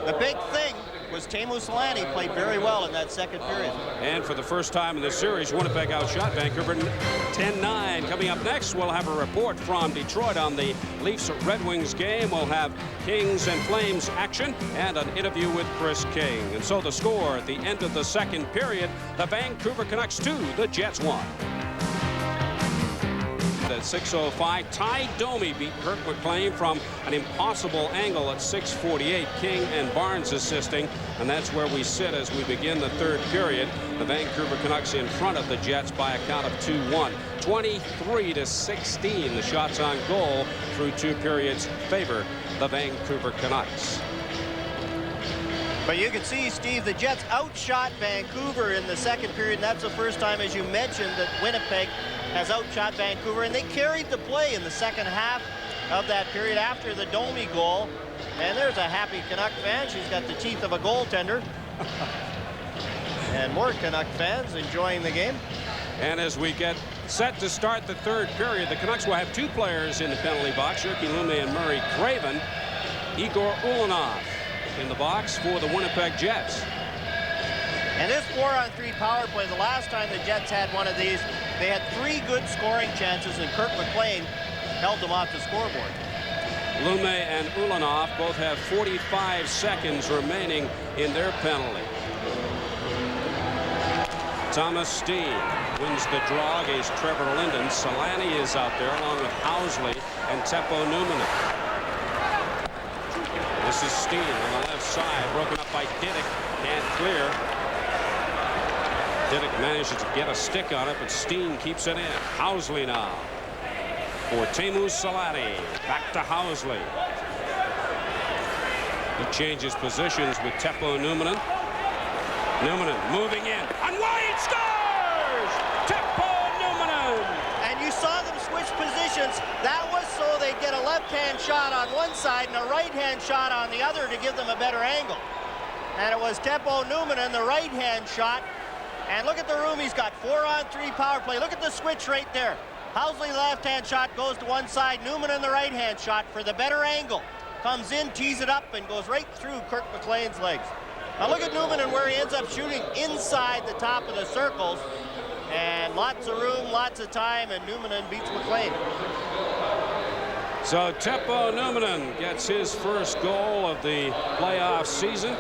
The big thing was Teemu Selanne played very well in that second period. And for the first time in this series, Winnipeg outshot Vancouver 10-9. Coming up next, we'll have a report from Detroit on the Leafs-Red Wings game. We'll have Kings and Flames action and an interview with Chris King. And so the score at the end of the second period, the Vancouver Canucks 2, the Jets 1. At 6:05, Ty Domi beat Kirk McLean from an impossible angle at 6:48. King and Barnes assisting, and that's where we sit as we begin the third period. The Vancouver Canucks in front of the Jets by a count of 2-1. 23-16, the shots on goal through 2 periods favor the Vancouver Canucks. But you can see, Steve, the Jets outshot Vancouver in the second period, and that's the first time, as you mentioned, that Winnipeg has outshot Vancouver, and they carried the play in the second half of that period after the Domi goal. And there's a happy Canuck fan. She's got the teeth of a goaltender. And more Canuck fans enjoying the game. And as we get set to start the third period, the Canucks will have 2 players in the penalty box, Jyrki Lume and Murray Craven. Igor Ulanov in the box for the Winnipeg Jets. And this 4-on-3 power play, the last time the Jets had one of these, they had 3 good scoring chances, and Kirk McLean held them off the scoreboard. Lume and Ulanov both have 45 seconds remaining in their penalty. Thomas Steen wins the draw against Trevor Linden. Selanne is out there along with Housley and Teppo Numminen. This is Steen on the left side, broken up by Didick. Can't clear. Didick manages to get a stick on it, but Steen keeps it in. Housley now for Teemu Selanne. Back to Housley. He changes positions with Teppo Numminen. Numminen moving in. And wide scores! Teppo Numminen! And you saw them switch positions. That was so they'd get a left-hand shot on one side and a right-hand shot on the other to give them a better angle. And it was Teppo Numminen, the right-hand shot. And look at the room he's got. 4-on-3 power play. Look at the switch right there. Housley, the left-hand shot, goes to one side. Numminen, the right-hand shot for the better angle. Comes in, tees it up, and goes right through Kirk McLean's legs. Now look at Numminen where he ends up shooting inside the top of the circles. And lots of room, lots of time, and Numminen beats McLean. So Teppo Numminen gets his first goal of the playoff season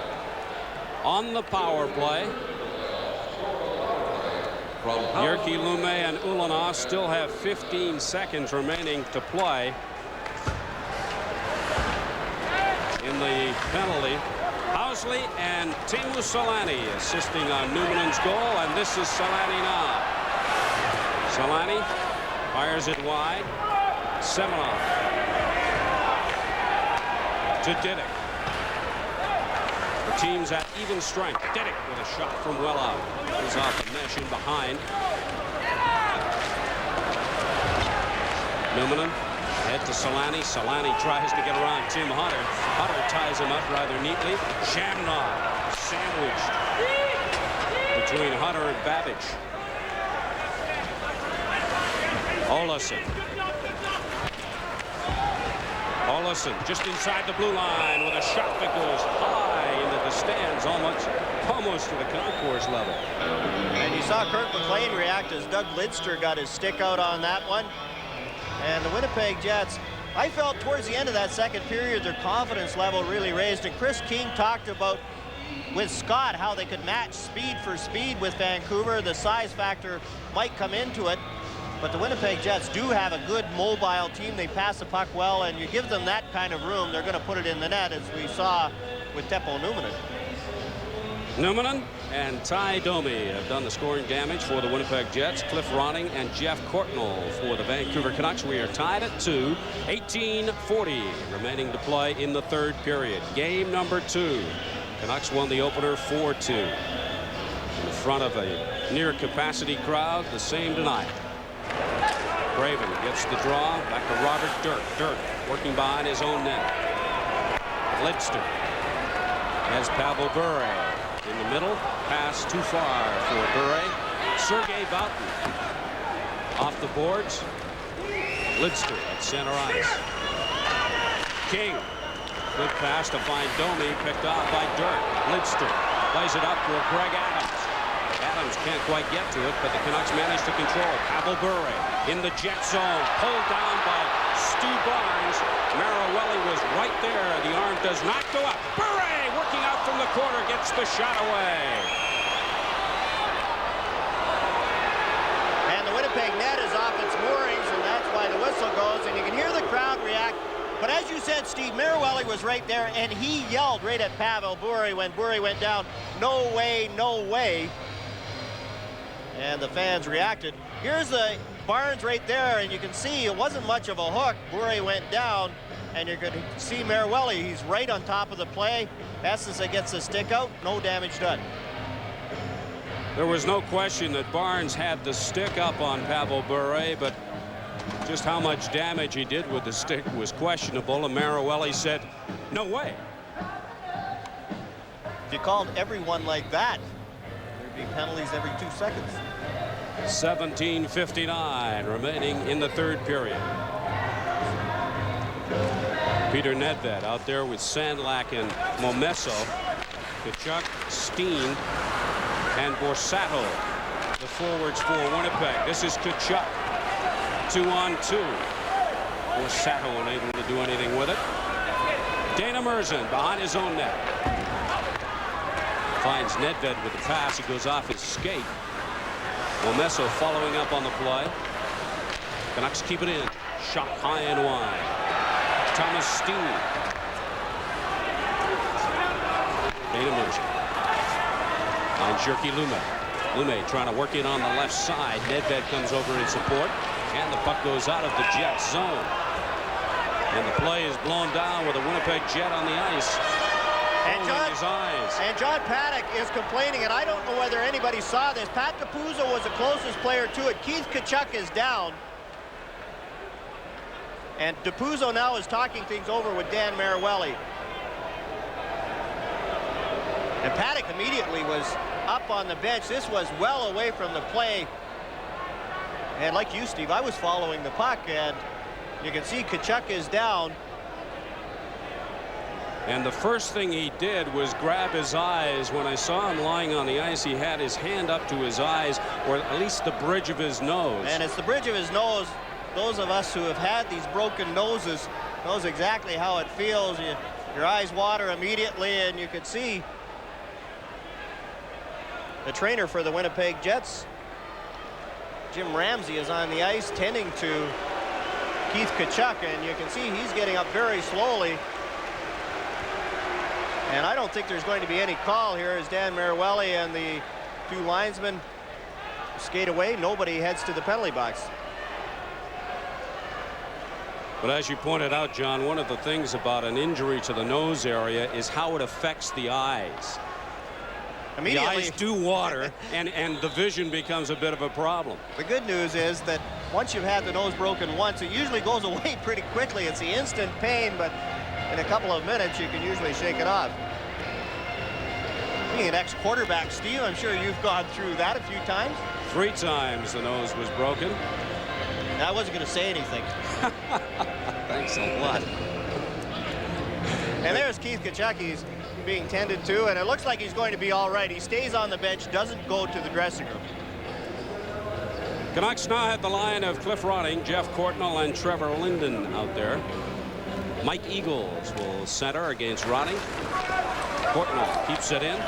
on the power play. Jyrki Lumme and Ulanov still have 15 seconds remaining to play in the penalty. Housley and Teemu Selanne assisting on Numminen's goal, and this is Selanne now. Selanne fires it wide. Semenov to Didick. The team's at even strength. Didick with a shot from well out. Goes off the mesh in behind. Numminen head to Selanne. Selanne tries to get around Tim Hunter. Hunter ties him up rather neatly. Shamrock sandwiched between Hunter and Babbage. Olesen just inside the blue line with a shot that goes high into the stands, almost to the concourse level. And you saw Kirk McLean react as Doug Lidster got his stick out on that one. And the Winnipeg Jets, I felt towards the end of that second period, their confidence level really raised. And Chris King talked about with Scott how they could match speed for speed with Vancouver. The size factor might come into it. But the Winnipeg Jets do have a good mobile team. They pass the puck well, and you give them that kind of room, they're going to put it in the net, as we saw with Teppo Numminen. Numminen and Ty Domi have done the scoring damage for the Winnipeg Jets. Cliff Ronning and Jeff Courtnall for the Vancouver Canucks. We are tied at 2. 18:40 remaining to play in the third period. Game number 2. Canucks won the opener 4-2. In front of a near capacity crowd, the same tonight. Craven gets the draw. Back to Robert Dirk. Dirk working behind his own net. Lidster has Pavel Bure in the middle. Pass too far for Bure. Sergei Boughton off the boards. Lidster at center ice. King. Good pass to find Domi. Picked off by Dirk. Lidster plays it up for Greg Adams. Adams can't quite get to it, but the Canucks manage to control. Pavel Bure in the Jet zone, pulled down by Stu Barnes. Marawelli was right there. The arm does not go up. Bure working out from the corner, gets the shot away. And the Winnipeg net is off its moorings, and that's why the whistle goes, and you can hear the crowd react. But as you said, Steve, Marawelli was right there, and he yelled right at Pavel Bure when Bure went down, "No way, no way." And the fans reacted. Here's the Barnes right there, and you can see it wasn't much of a hook. Bure went down, and you're going to see Marawelli. He's right on top of the play. Essensa gets the stick out. No damage done. There was no question that Barnes had the stick up on Pavel Bure, but just how much damage he did with the stick was questionable, and Marawelli said, "No way." If you called everyone like that, there'd be penalties every 2 seconds. 17:59 remaining in the third period. Peter Nedved out there with Sandlak and Momesso. Tkachuk, Steen, and Borsato, the forwards for Winnipeg. This is Tkachuk. 2-on-2. Borsato unable to do anything with it. Dana Merzen behind his own net. Finds Nedved with the pass. He goes off his skate. Momesso following up on the play. Canucks keep it in. Shot high and wide. Thomas Steen. Dana Mercer. Finds Jyrki Lume. Lume trying to work in on the left side. Nedved comes over in support. And the puck goes out of the Jets zone. And the play is blown down with a Winnipeg Jet on the ice. And John Paddock is complaining, and I don't know whether anybody saw this. Pat Capuzzo was the closest player to it. Keith Tkachuk is down. And Capuzzo now is talking things over with Dan Mariuelli. And Paddock immediately was up on the bench. This was well away from the play. And like you, Steve, I was following the puck, and you can see Tkachuk is down. And the first thing he did was grab his eyes. When I saw him lying on the ice, he had his hand up to his eyes, or at least the bridge of his nose. And it's the bridge of his nose. Those of us who have had these broken noses knows exactly how it feels. Your eyes water immediately, and you could see the trainer for the Winnipeg Jets, Jim Ramsey, is on the ice tending to Keith Tkachuk, and you can see he's getting up very slowly. And I don't think there's going to be any call here as Dan Mariuelli and the two linesmen skate away. Nobody heads to the penalty box. But as you pointed out, John, one of the things about an injury to the nose area is how it affects the eyes. The eyes do water, and the vision becomes a bit of a problem. The good news is that once you've had the nose broken once, it usually goes away pretty quickly. It's the instant pain, but in a couple of minutes, you can usually shake it off. Being an ex-quarterback, Steve, I'm sure you've gone through that a few times. 3 times the nose was broken. I wasn't going to say anything. Thanks a lot. And there's Keith Tkachuk. He's being tended to, and it looks like he's going to be all right. He stays on the bench, doesn't go to the dressing room. Canucks now have the line of Cliff Ronning, Jeff Courtnall, and Trevor Linden out there. Mike Eagles will center against Ronning. Courtnall keeps it in.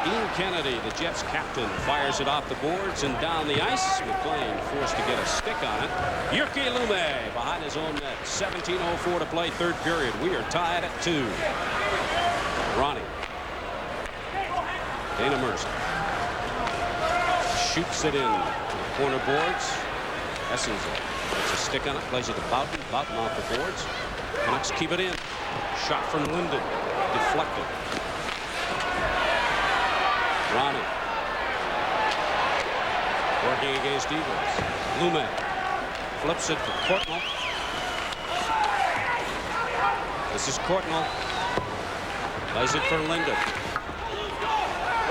Ian Kennedy, the Jets captain, fires it off the boards and down the ice. McLean forced to get a stick on it. Jyrki Lume behind his own net. 17:04 to play, third period. We are tied at 2. Ronning. Dana Mercer shoots it in the corner boards. Essenza gets a stick on it, plays it to Boughton. Boughton off the boards. Canucks keep it in. Shot from Linden. Deflected. Ronning. Working against Eagles. Lume flips it to Courtnall. This is Courtnall. Plays it for Linden.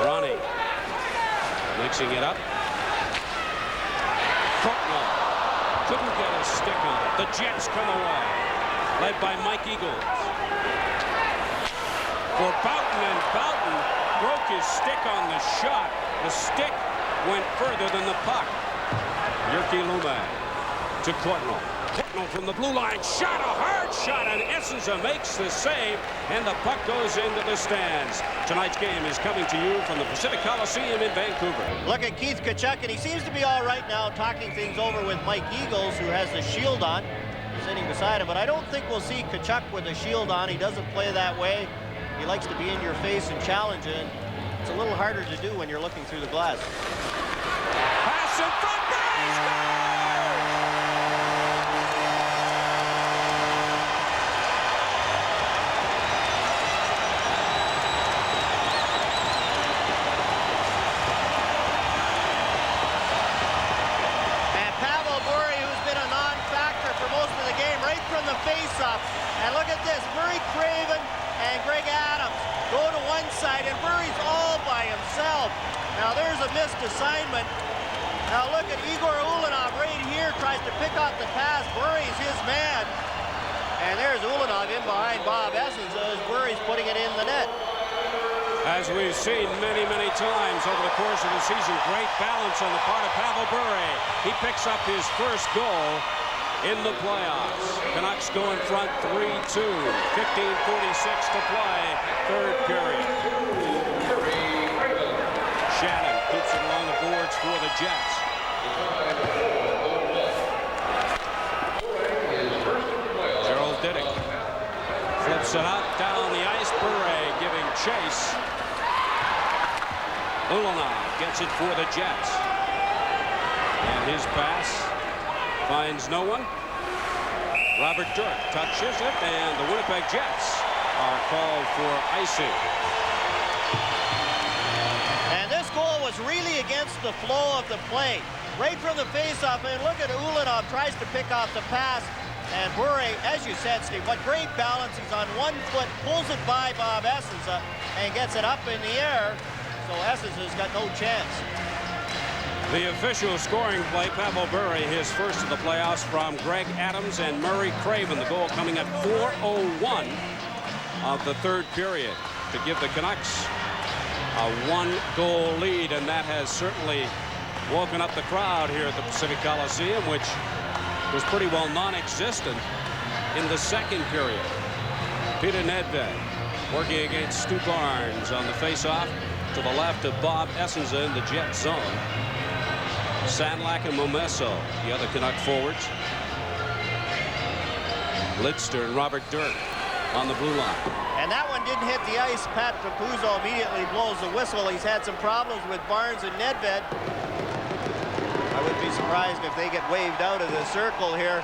Ronning. Mixing it up. Courtnall couldn't get a stick on it. The Jets come away. Led by Mike Eagles. For Boughton, and Boughton broke his stick on the shot. The stick went further than the puck. Jyrki Lume to Courtnall. Courtnall from the blue line. Shot, a hard shot, and Essenza makes the save, and the puck goes into the stands. Tonight's game is coming to you from the Pacific Coliseum in Vancouver. Look at Keith Tkachuk, and he seems to be all right now, talking things over with Mike Eagles, who has the shield on, sitting beside him. But I don't think we'll see Tkachuk with a shield on. He doesn't play that way. He likes to be in your face and challenge it. It's a little harder to do when you're looking through the glass. Pass in front. And Pavel Bure, who's been a non-factor for most of the game, right from the face-off. And look at this, Murray Craven and Greg Adams go to one side, and Bury's all by himself. Now there's a missed assignment. Now look at Igor Ulanov right here, tries to pick up the pass. Bury's his man. And there's Ulanov in behind Bob Essenza as Bury's putting it in the net. As we've seen many, many times over the course of the season, great balance on the part of Pavel Bure. He picks up his first goal in the playoffs. Canucks go in front 3-2. 15:46 to play, third period. Shannon keeps it along the boards for the Jets. Gerald Diddick flips it up down the ice. Bure giving chase. Ulanov gets it for the Jets. And his pass finds no one. Robert Dirk touches it, and the Winnipeg Jets are called for icing. And this goal was really against the flow of the play. Right from the faceoff, and look at Ulanov tries to pick off the pass. And Bure, as you said, Steve, what great balance. He's on one foot, pulls it by Bob Essensa, and gets it up in the air. So Essensa's got no chance. The official scoring play, Pavel Bure, his first of the playoffs from Greg Adams and Murray Craven. The goal coming at 4:01 of the third period to give the Canucks a one-goal lead, and that has certainly woken up the crowd here at the Pacific Coliseum, which was pretty well non-existent in the second period. Peter Nedved working against Stu Barnes on the face-off to the left of Bob Essensa in the Jet zone. Sandlak and Momesso, the other Canuck forwards. Lidster and Robert Dirk on the blue line. And that one didn't hit the ice. Pat Capuzzo immediately blows the whistle. He's had some problems with Barnes and Nedved. I wouldn't be surprised if they get waved out of the circle here.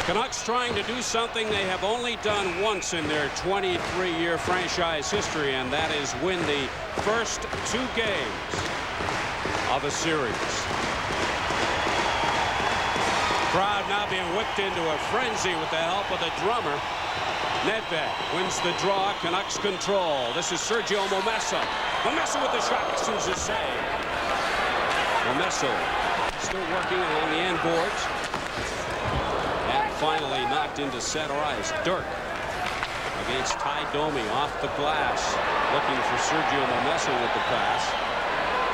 Canucks trying to do something they have only done once in their 23-year franchise history, and that is win the first two games of a series. Crowd now being whipped into a frenzy with the help of the drummer. Nedved wins the draw. Canucks control. This is Sergio Momesso. Momesso with the shot. Excuse the save. Momesso still working along the end boards. And finally knocked into center ice. Dirk against Ty Domi off the glass. Looking for Sergio Momesso with the pass.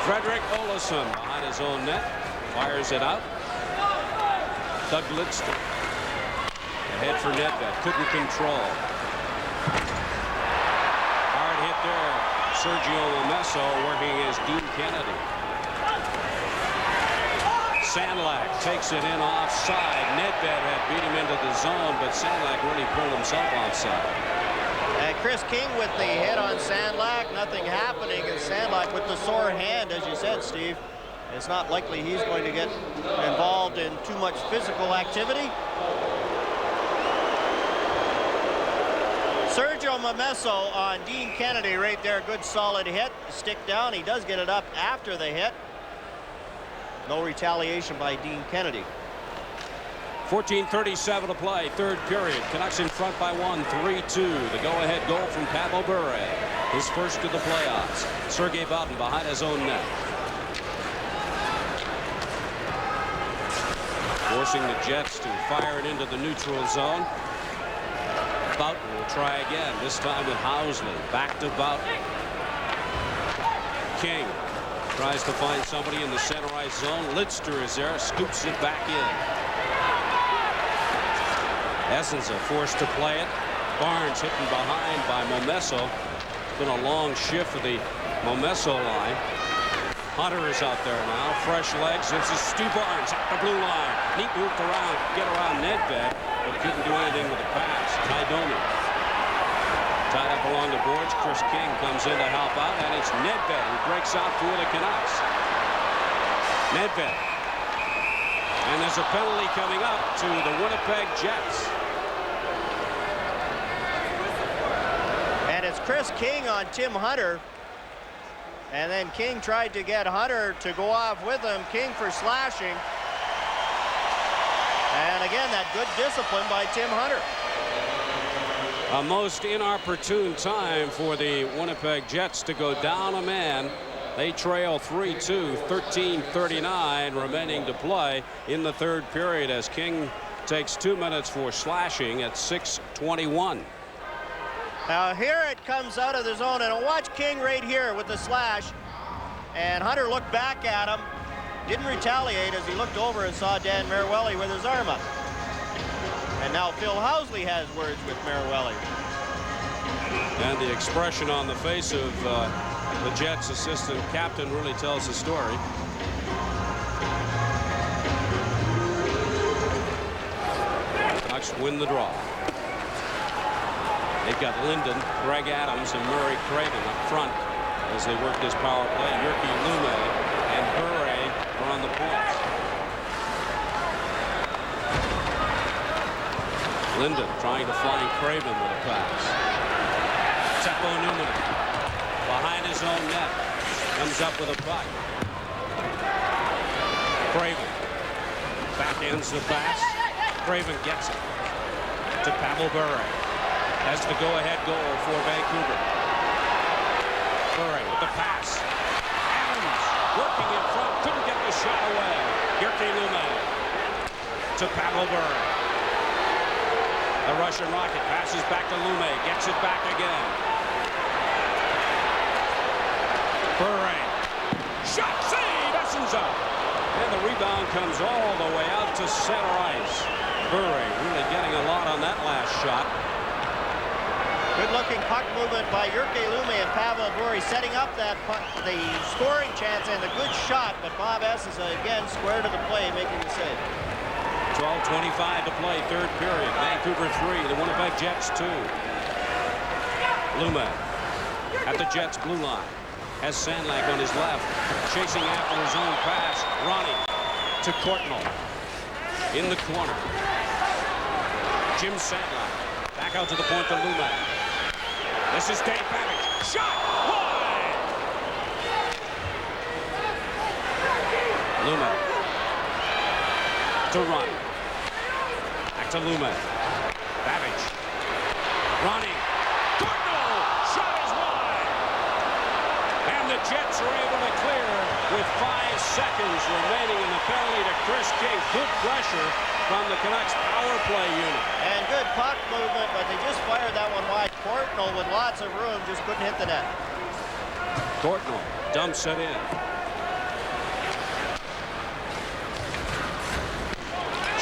Frederick Olausson behind his own net. Fires it out. Doug Lidster. Ahead for Nedved. Couldn't control. Hard hit there. Sergio Momesso working against Dean Kennedy. Sandlak takes it in offside. Nedved had beat him into the zone, but Sandlak really pulled himself offside. And Chris King with the hit on Sandlak. Nothing happening. And Sandlak with the sore hand, as you said, Steve. It's not likely he's going to get involved in too much physical activity. Sergio Momesso on Dean Kennedy right there. Good solid hit. Stick down. He does get it up after the hit. No retaliation by Dean Kennedy. 14:37 to play, third period. Canucks in front by one, 3-2. The go-ahead goal from Pavel Bure, his first of the playoffs. Sergei Boughton behind his own net. Forcing the Jets to fire it into the neutral zone. Boughton will try again, this time with Housley. Back to Boughton. King tries to find somebody in the center ice zone. Lidster is there, scoops it back in. Essensa forced to play it. Barnes hitting behind by Momesso. It's been a long shift for the Momesso line. Hunter is out there now. Fresh legs. This is Stu Barnes at the blue line. Neat moved around, get around Nedved, but couldn't do anything with the pass. Ty Domi tied up along the boards. Chris King comes in to help out, and it's Nedved who breaks out for the Canucks. Nedved. And there's a penalty coming up to the Winnipeg Jets. And it's Chris King on Tim Hunter. And then King tried to get Hunter to go off with him. King for slashing. And again, that good discipline by Tim Hunter. A most inopportune time for the Winnipeg Jets to go down a man. They trail 3-2, 13:39 remaining to play in the third period as King takes 2 minutes for slashing at 6:21. Now here it comes out of the zone, and watch King right here with the slash. And Hunter looked back at him, didn't retaliate as he looked over and saw Dan Merwelli with his arm up. And now Phil Housley has words with Merwelli. And the expression on the face of the Jets assistant captain really tells the story. Canucks win the draw. They've got Linden, Greg Adams, and Murray Craven up front as they work this power play. Jyrki Lumme and Bure are on the points. Linden trying to find Craven with a pass. Teppo Newman behind his own net. Comes up with a puck. Craven backhands the pass. Craven gets it to Pavel Bure. Has the go-ahead goal for Vancouver. Bure with the pass. Adams working in front. Couldn't get the shot away. Jyrki Lumme to Pavel Bure. The Russian Rocket passes back to Lumme. Gets it back again. Bure. Shot save. Essenza. And the rebound comes all the way out to center ice. Bure really getting a lot on that last shot. Good-looking puck movement by Jyrki Lumme and Pavel Bure, setting up that puck, the scoring chance and the good shot, but Bob Essenza again square to the play, making the save. 12:25 to play, third period. Vancouver 3, the Winnipeg Jets 2. Lumme at the Jets blue line. Has Sandlak on his left, chasing after his own pass. Ronnie to Courtnall. In the corner. Jim Sandlak back out to the point to Lumme. This is Dave Babbage. Shot! Wide! Lumme to Ronnie. Back to Lumme. Babbage. Ronnie. Courtnall! Shot is wide! And the Jets are able to clear with 5 seconds remaining in the penalty to Chris King. Good pressure from the Canucks power play unit. And good puck movement, but they just fired that one wide. Courtnall with lots of room, just couldn't hit the net. Courtnall dumps it in.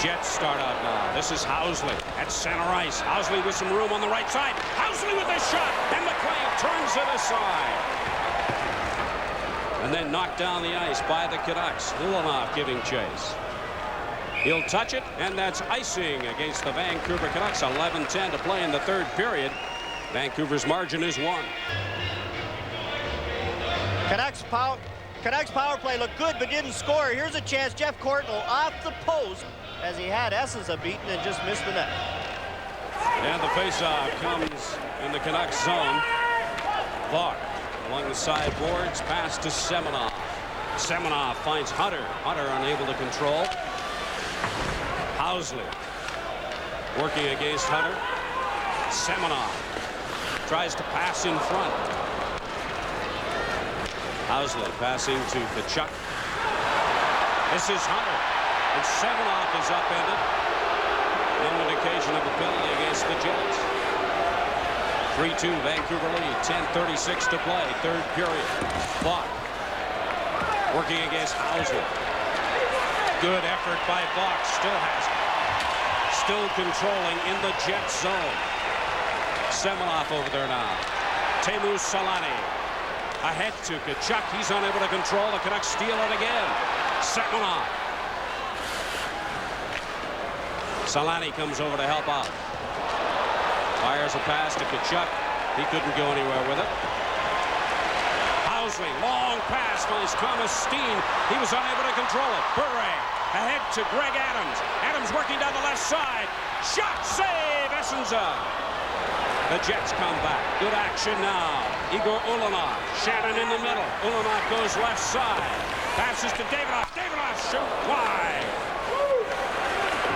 Jets start out now. This is Housley at center ice. Housley with some room on the right side. Housley with a shot, and McLean turns it aside. And then knocked down the ice by the Canucks. Ulanov giving chase. He'll touch it, and that's icing against the Vancouver Canucks. 11:10 to play in the third period. Vancouver's margin is 1. Canucks power play looked good, but didn't score. Here's a chance. Jeff Courtnall off the post as he had Essenza beaten and just missed the net. And the faceoff comes in the Canucks zone. Vaughn along the sideboards, pass to Semenov. Semenov finds Hunter. Hunter unable to control. Housley working against Hunter. Semenov tries to pass in front. Housley passing to Tkachuk. This is Hunter. And Semenov is upended. No indication of a penalty against the Jets. 3-2 Vancouver lead. 10:36 to play. Third period. Vaughn working against Housley. Good effort by Vaughn. Still has it. Still controlling in the Jets zone. Semenov over there now. Teemu Selanne ahead to Tkachuk. He's unable to control. The Canucks steal it again. Semenov. Selanne comes over to help out. Fires a pass to Tkachuk. He couldn't go anywhere with it. Housley, long pass finds Thomas Steen. He was unable to control it. Bure ahead to Greg Adams. Adams working down the left side. Shot save, Essenza. The Jets come back. Good action now. Igor Ulanov. Shannon in the middle. Ulanov goes left side. Passes to Davidoff. Davidoff shoot wide.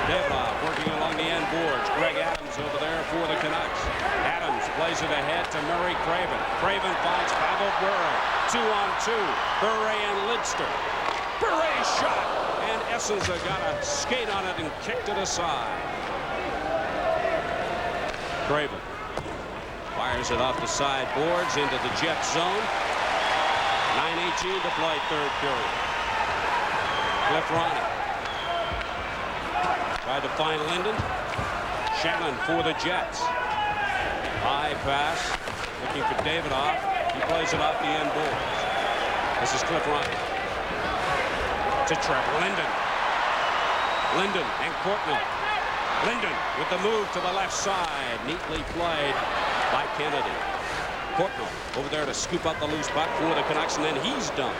Davidoff working along the end boards. Greg Adams over there for the Canucks. Adams plays it ahead to Murray Craven. Craven finds Pavel Bure. 2-on-2. Bure and Lidster. Bure shot. And Essenza got a skate on it and kicked it aside. Craven fires it off the sideboards into the Jets zone. 9:18 to play, third period. Cliff Ronnie tried to find Linden. Shannon for the Jets. High pass. Looking for Davidoff. He plays it off the end boards. This is Cliff Ryan. To Trevor Linden. Linden and Courtney. Linden with the move to the left side. Neatly played by Kennedy. Courtney over there to scoop up the loose puck for the Canucks, and then he's done.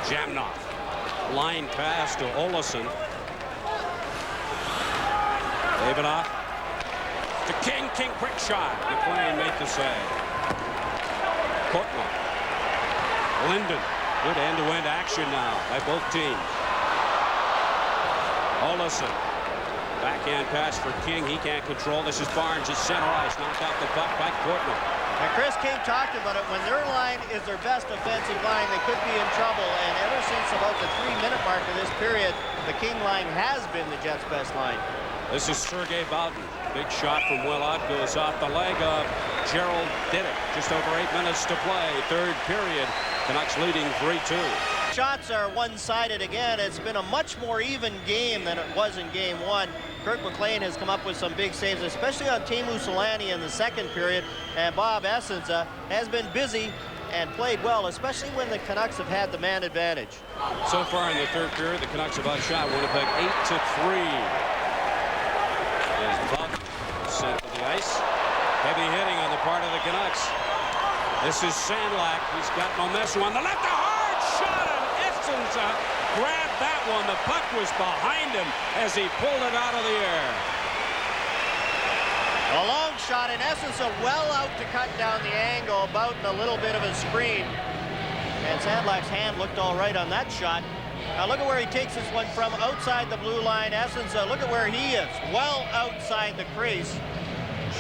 Jamnoff. Line pass to Olofsson. Davidoff to King. King quick shot. McLean made the save. Courtney. Linden. Good end-to-end action now by both teams. Olofsson. Backhand pass for King. He can't control. This is Barnes at center ice. Knocked out the puck by Courtney. And Chris King talked about it. When their line is their best offensive line, they could be in trouble. And ever since about the 3-minute mark of this period, the King line has been the Jets' best line. This is Sergei Boutin. Big shot from well out. Goes off the leg of Gerald Diddick. Just over 8 minutes to play. Third period. Canucks leading 3-2. Shots are one-sided again. It's been a much more even game than it was in game one. Kirk McLean has come up with some big saves, especially on Teemu Selanne in the second period. And Bob Essensa has been busy and played well, especially when the Canucks have had the man advantage. So far in the third period, the Canucks have outshot Winnipeg 8-3. As Boutin sent to the ice. Heavy hitting on the part of the Canucks. This is Sandlak. He's got Momesu on the left. A hard shot, and Essensa grabbed that one. The puck was behind him as he pulled it out of the air. A long shot, and Essensa well out to cut down the angle, about a little bit of a screen. And Sandlak's hand looked all right on that shot. Now look at where he takes this one from outside the blue line. Essensa, look at where he is, well outside the crease.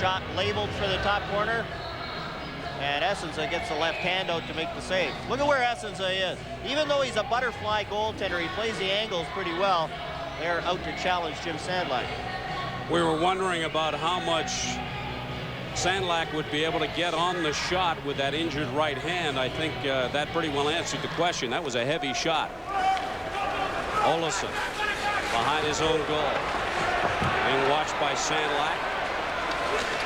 Shot labeled for the top corner. And Essensa gets the left hand out to make the save. Look at where Essensa is. Even though he's a butterfly goaltender, he plays the angles pretty well. They're out to challenge Jim Sandlak. We were wondering about how much Sandlak would be able to get on the shot with that injured right hand. I think that pretty well answered the question. That was a heavy shot. Olofsson behind his own goal. Being watched by Sandlak.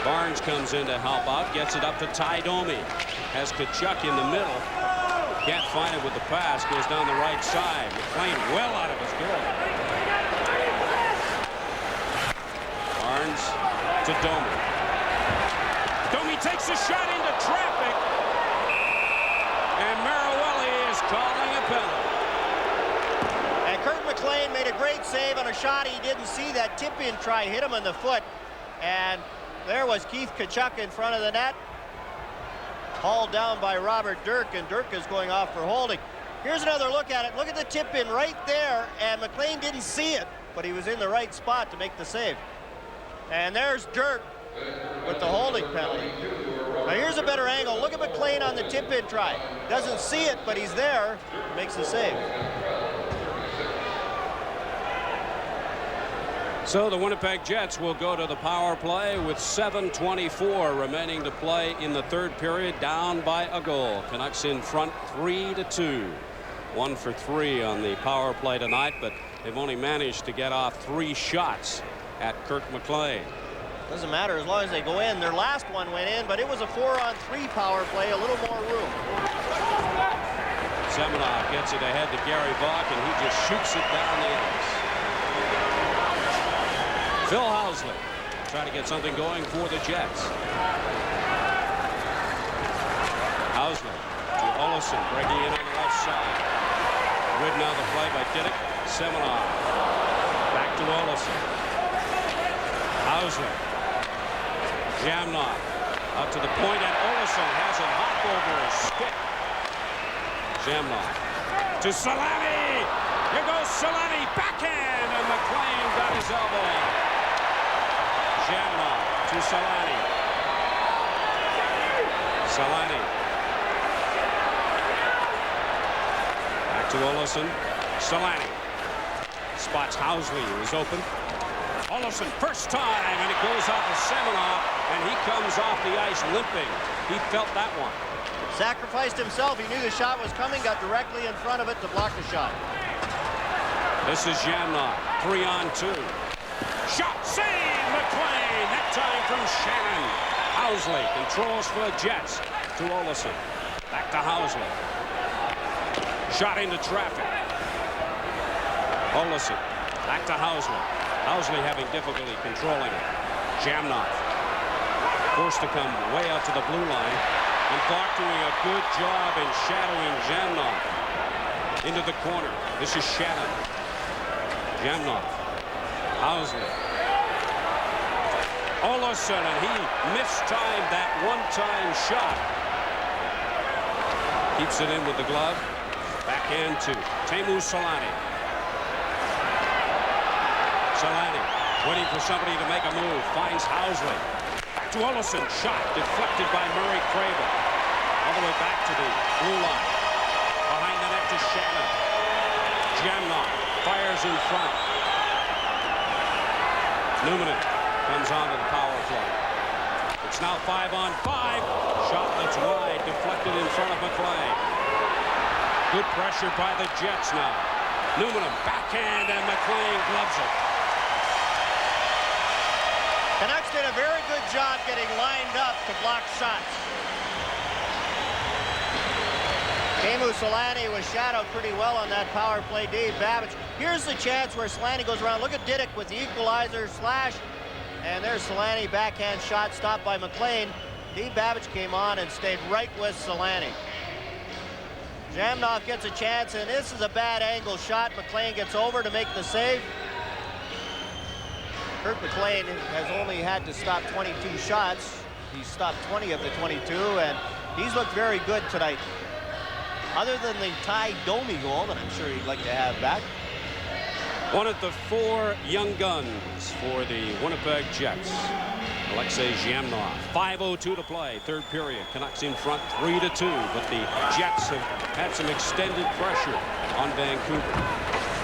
Barnes comes in to help out, gets it up to Ty Domi. Has Tkachuk in the middle. Can't find it with the pass, goes down the right side. McLean well out of his goal. Barnes to Domi. Domi takes a shot into traffic. And Marawelli is calling a penalty. And Kirk McLean made a great save on a shot he didn't see. That tip-in try hit him in the foot. And there was Keith Tkachuk in front of the net. Hauled down by Robert Dirk, and Dirk is going off for holding. Here's another look at it. Look at the tip-in right there, and McLean didn't see it, but he was in the right spot to make the save. And there's Dirk with the holding penalty. Now here's a better angle. Look at McLean on the tip-in try. Doesn't see it, but he's there. Makes the save. So the Winnipeg Jets will go to the power play with 7:24 remaining to play in the third period, down by a goal. Canucks in front 3-2. 1 for 3 on the power play tonight, but they've only managed to get off 3 shots at Kirk McLean. Doesn't matter as long as they go in. Their last one went in, but it was a 4-on-3 power play, a little more room. Semenov gets it ahead to Gary Bach, and he just shoots it down the ice. Phil Housley trying to get something going for the Jets. Housley to Olofsson, breaking in on the left side. Ridden out of the play by Diddick. Semenov back to Olofsson. Housley. Jamnoff out to the point, and Olofsson has it hop over his stick. Jamnoff to Selanne. Here goes Selanne, backhand, and McLean got his elbow. Jamnoff to Selanne. Selanne. Back to Olofsson. Selanne. Spots Housley, who is open. Olofsson, first time, and it goes off of Semenov, and he comes off the ice limping. He felt that one. Sacrificed himself. He knew the shot was coming, got directly in front of it to block the shot. This is Jamnoff, 3-on-2. Shot, save, McLean. That time from Shannon. Housley controls for the Jets to Olsen. Back to Housley. Shot into traffic. Olsen. Back to Housley. Housley having difficulty controlling it. Jamnoff forced to come way out to the blue line. And Clark doing a good job in shadowing Jamnoff into the corner. This is Shannon. Jamnoff. Housley. Olsen, and he mistimed that one-time shot. Keeps it in with the glove. Backhand to Teemu Selanne. Selanne waiting for somebody to make a move. Finds Housley. Back to Olsen. Shot deflected by Murray Craven. All the way back to the blue line. Behind the net to Shannon. Jamnoff fires in front. Newman comes on to the power play. It's now 5-on-5. Shot that's wide, deflected in front of McLean. Good pressure by the Jets now. Newman backhand, and McLean gloves it. Canucks did a very good job getting lined up to block shots. Teemu Selanne was shadowed pretty well on that power play. Dave Babbage. Here's the chance where Selanne goes around. Look at Diddick with the equalizer slash. And there's Selanne, backhand shot stopped by McLean. Dave Babbage came on and stayed right with Selanne. Jamnoff gets a chance, and this is a bad angle shot. McLean gets over to make the save. Kurt McLean has only had to stop 22 shots. He's stopped 20 of the 22, and he's looked very good tonight. Other than the Ty Domi goal that I'm sure he'd like to have back. One of the 4 young guns for the Winnipeg Jets. Alexei Jamnoff. 5:02 to play, third period. Canucks in front 3-2, but the Jets have had some extended pressure on Vancouver.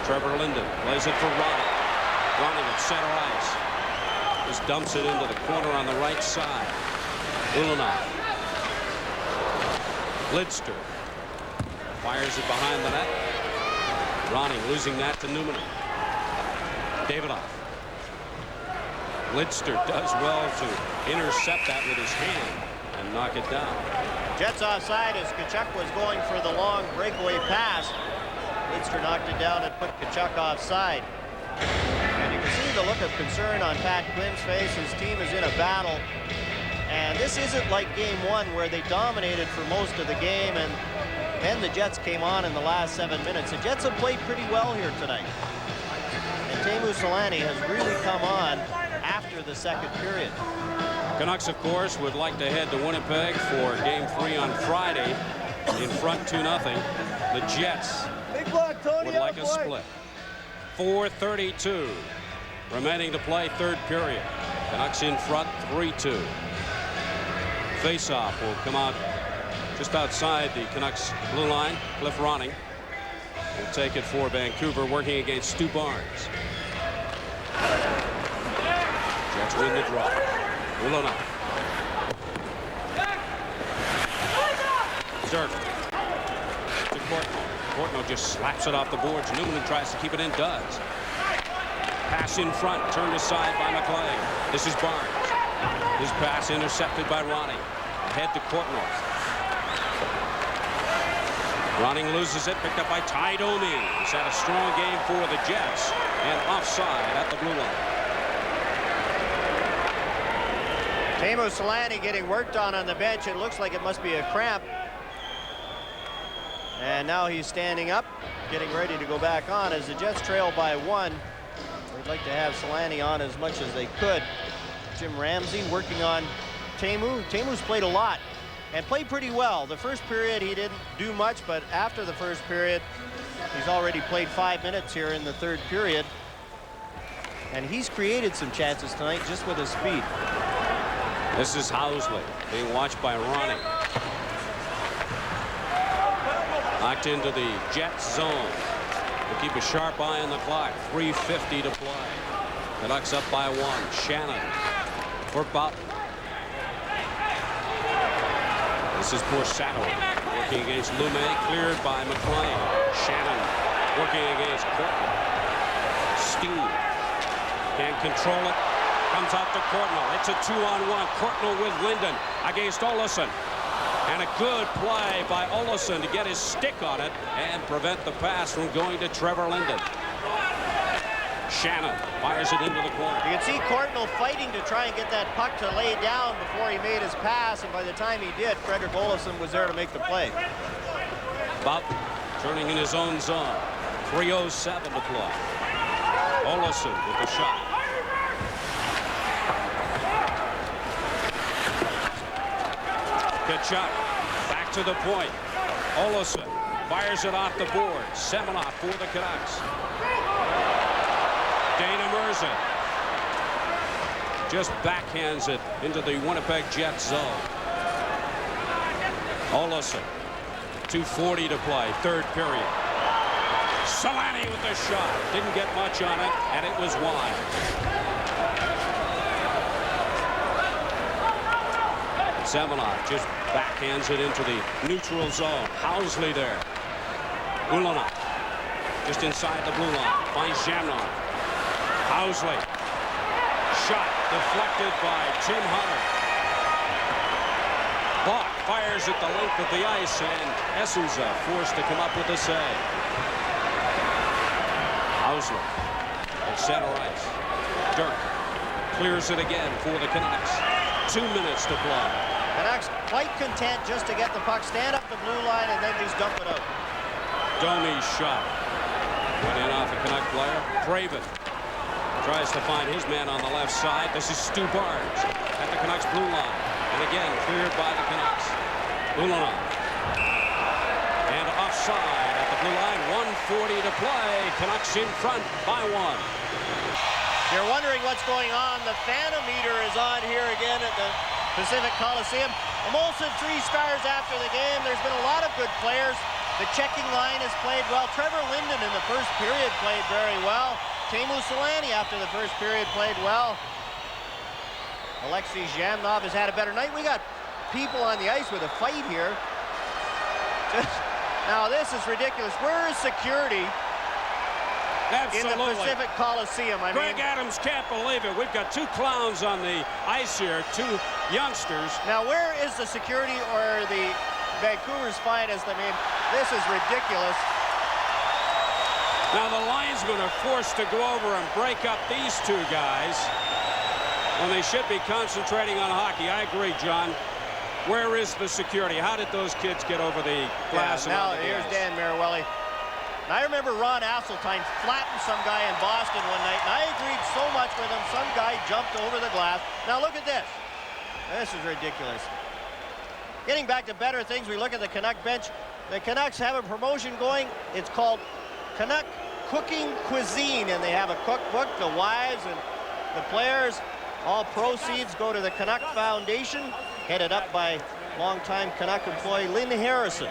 Trevor Linden plays it for Ronnie. Ronnie at center ice. Just dumps it into the corner on the right side. Ulanov. Lidster fires it behind the net. Ronnie losing that to Newman. Davidoff. Lidster does well to intercept that with his hand and knock it down. Jets offside as Tkachuk was going for the long breakaway pass. Lidster knocked it down and put Tkachuk offside. And you can see the look of concern on Pat Quinn's face. His team is in a battle. And this isn't like game 1 where they dominated for most of the game and then the Jets came on in the last 7 minutes. The Jets have played pretty well here tonight. And Teemu Selanne has really come on after the second period. Canucks, of course, would like to head to Winnipeg for game 3 on Friday in front 2-0. The Jets would like a split. 4:32 remaining to play, third period. Canucks in front 3-2. Face-off will come out just outside the Canucks blue line. Cliff Ronning will take it for Vancouver, working against Stu Barnes. Jets win the draw. Ulanov. Zerk to Courtnall. Courtnall just slaps it off the boards. Newman tries to keep it in, does. Pass in front, turned aside by McLean. This is Barnes. His pass intercepted by Ronning. Ahead to Courtnall. Ronning loses it, picked up by Ty Domi. He's had a strong game for the Jets, and offside at the blue line. Teemu Selanne getting worked on the bench. It looks like it must be a cramp. And now he's standing up, getting ready to go back on as the Jets trail by 1. They'd like to have Selanne on as much as they could. Jim Ramsey working on Teemu. Teemu's played a lot and played pretty well. The first period he didn't do much, but after the first period he's already played 5 minutes here in the third period. And he's created some chances tonight just with his speed. This is Housley being watched by Ronnie. Knocked into the Jets zone. To keep a sharp eye on the clock. 3:50 to play. Canucks up by 1. Shannon for Boughton. This is Borsato working against Lume, cleared by McLean. Shannon working against Courtnall. Steve can't control it. Comes out to Courtnall. It's a 2-on-1. Courtnall with Linden against Olofsson. And a good play by Olofsson to get his stick on it and prevent the pass from going to Trevor Linden. Shannon fires it into the corner. You can see Courtnall fighting to try and get that puck to lay down before he made his pass, and by the time he did, Fredrik Olofsson was there to make the play. Boughton turning in his own zone. 3:07 to play. Olofsson with the shot. Kachuk back to the point. Olofsson fires it off the board. Semenov for the Canucks. Dana Mirza just backhands it into the Winnipeg Jets zone. Olofsson, 2:40 to play, third period. Selanne with the shot. Didn't get much on it, and it was wide. Semenov just backhands it into the neutral zone. Housley there. Ulanov just inside the blue line. Finds Jamnov. Housley. Shot deflected by Tim Hunter. Bach fires at the length of the ice, and Essenza forced to come up with a save. Housley at center ice. Dirk clears it again for the Canucks. 2 minutes to play. Canucks quite content just to get the puck, stand up the blue line, and then just dump it out. Domi's shot went in off a Canuck player. Craven tries to find his man on the left side. This is Stu Barnes at the Canucks blue line. And again, cleared by the Canucks. Ulanov. And offside at the blue line. 1:40 to play. Canucks in front by 1. You're wondering what's going on. The Fanometer is on here again at the Pacific Coliseum. Molson 3 stars after the game. There's been a lot of good players. The checking line has played well. Trevor Linden in the first period played very well. Teemu Selanne after the first period played well. Alexei Zhamnov has had a better night. We got people on the ice with a fight here. Now this is ridiculous. Where is security? Absolutely. In the Pacific Coliseum? Greg Adams can't believe it. We've got 2 clowns on the ice here, 2 youngsters. Now where is the security or the Vancouver's finest? I mean, this is ridiculous. Now the linesmen are forced to go over and break up these 2 guys when they should be concentrating on hockey. I agree, John. Where is the security? How did those kids get over the glass? Yeah, now here's Dan Marawelli. And I remember Ron Asseltine flattened some guy in Boston one night, and I agreed so much with him, some guy jumped over the glass. Now look at this. This is ridiculous. Getting back to better things, we look at the Canuck bench. The Canucks have a promotion going. It's called Canuck Cooking Cuisine, and they have a cookbook. The wives and the players, all proceeds go to the Canuck Foundation, headed up by longtime Canuck employee Lynn Harrison.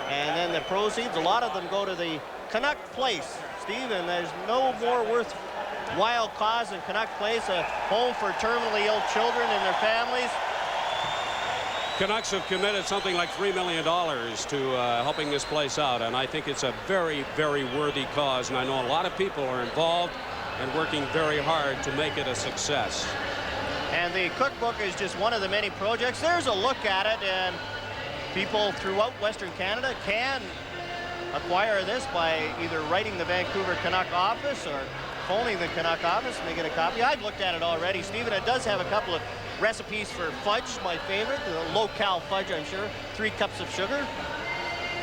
And then the proceeds, a lot of them go to the Canuck Place, Steve, and there's no more worthwhile cause than Canuck Place, a home for terminally ill children and their families. Canucks have committed something like $3 million to helping this place out, and I think it's a very, very worthy cause, and I know a lot of people are involved and working very hard to make it a success. And the cookbook is just one of the many projects. There's a look at it, and people throughout Western Canada can acquire this by either writing the Vancouver Canuck office or phoning the Canuck office and they get a copy. I've looked at it already, Stephen. It does have a couple of recipes for fudge, my favorite, the low-cal fudge, I'm sure. 3 cups of sugar.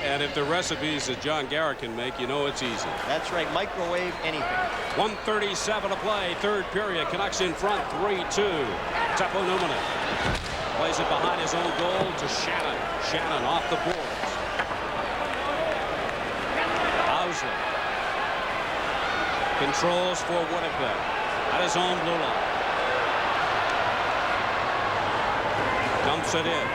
And if the recipes that John Garrett can make, you know it's easy. That's right, microwave anything. 1:37 to play, third period. Canucks in front, 3-2. Teppo Numminen plays it behind his own goal to Shannon. Shannon off the boards. Housley controls for Winnipeg at his own blue line. Dumps it in.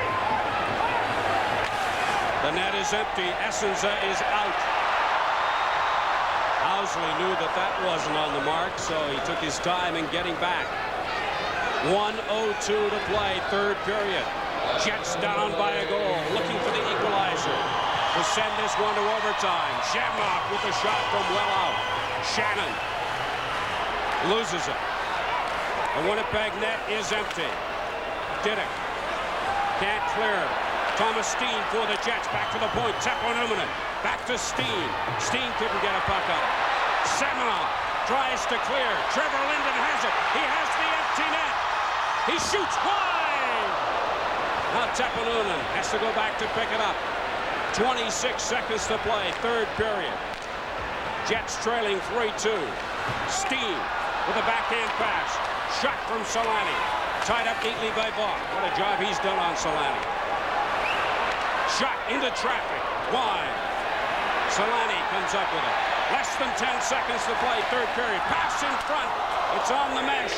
The net is empty. Essenza is out. Housley knew that that wasn't on the mark, so he took his time in getting back. 1:02 to play, third period. Jets down by a goal, looking for the equalizer to send this one to overtime. Shamrock with a shot from well out. Shannon loses it. The Winnipeg net is empty. Diddick can't clear. Thomas Steen for the Jets. Back to the point. Teppo back to Steen. Steen couldn't get a puck out. Seminoff tries to clear. Trevor Linden has it. He has the empty net. He shoots wide. Now Teppo has to go back to pick it up. 26 seconds to play, third period. Jets trailing 3-2. Steen with a backhand pass. Shot from Selanne. Tied up neatly by Bach. What a job he's done on Selanne. Shot into traffic. Wide. Selanne comes up with it. Less than 10 seconds to play, third period. Pass in front. It's on the mesh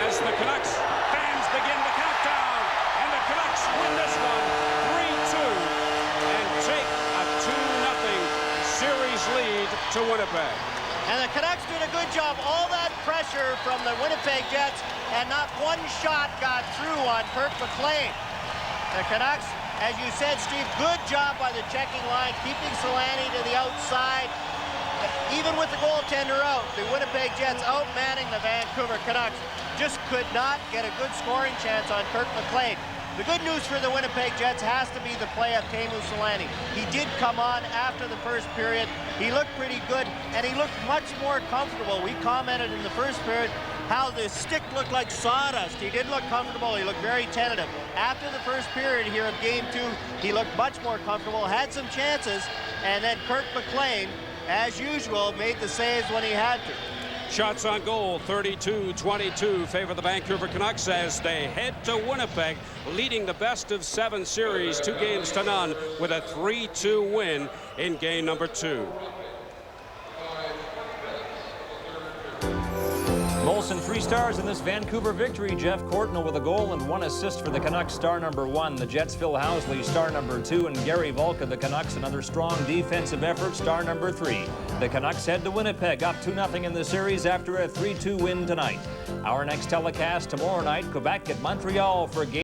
as the Canucks fans begin the countdown. And the Canucks win this one 3-2 and take a 2-0 series lead to Winnipeg. And the Canucks did a good job. All that pressure from the Winnipeg Jets, and not one shot got through on Kirk McLean. The Canucks, as you said, Steve, good job by the checking line, keeping Selanne to the outside. Even with the goaltender out, the Winnipeg Jets outmanning the Vancouver Canucks just could not get a good scoring chance on Kirk McLean. The good news for the Winnipeg Jets has to be the play of Teemu Selanne. He did come on after the first period. He looked pretty good, and he looked much more comfortable. We commented in the first period how the stick looked like sawdust. He didn't look comfortable. He looked very tentative. After the first period here of Game 2, he looked much more comfortable, had some chances, and then Kirk McLean, as usual, made the saves when he had to. Shots on goal, 32-22, favor the Vancouver Canucks as they head to Winnipeg, leading the best-of-7 series 2-0 with a 3-2 win in game number 2. Molson 3 stars in this Vancouver victory. Jeff Courtnall with a goal and 1 assist for the Canucks, star number 1. The Jets, Phil Housley, star number 2. And Gary Volk, the Canucks, another strong defensive effort, star number 3. The Canucks head to Winnipeg, up 2-0 in the series after a 3-2 win tonight. Our next telecast tomorrow night, Quebec at Montreal for game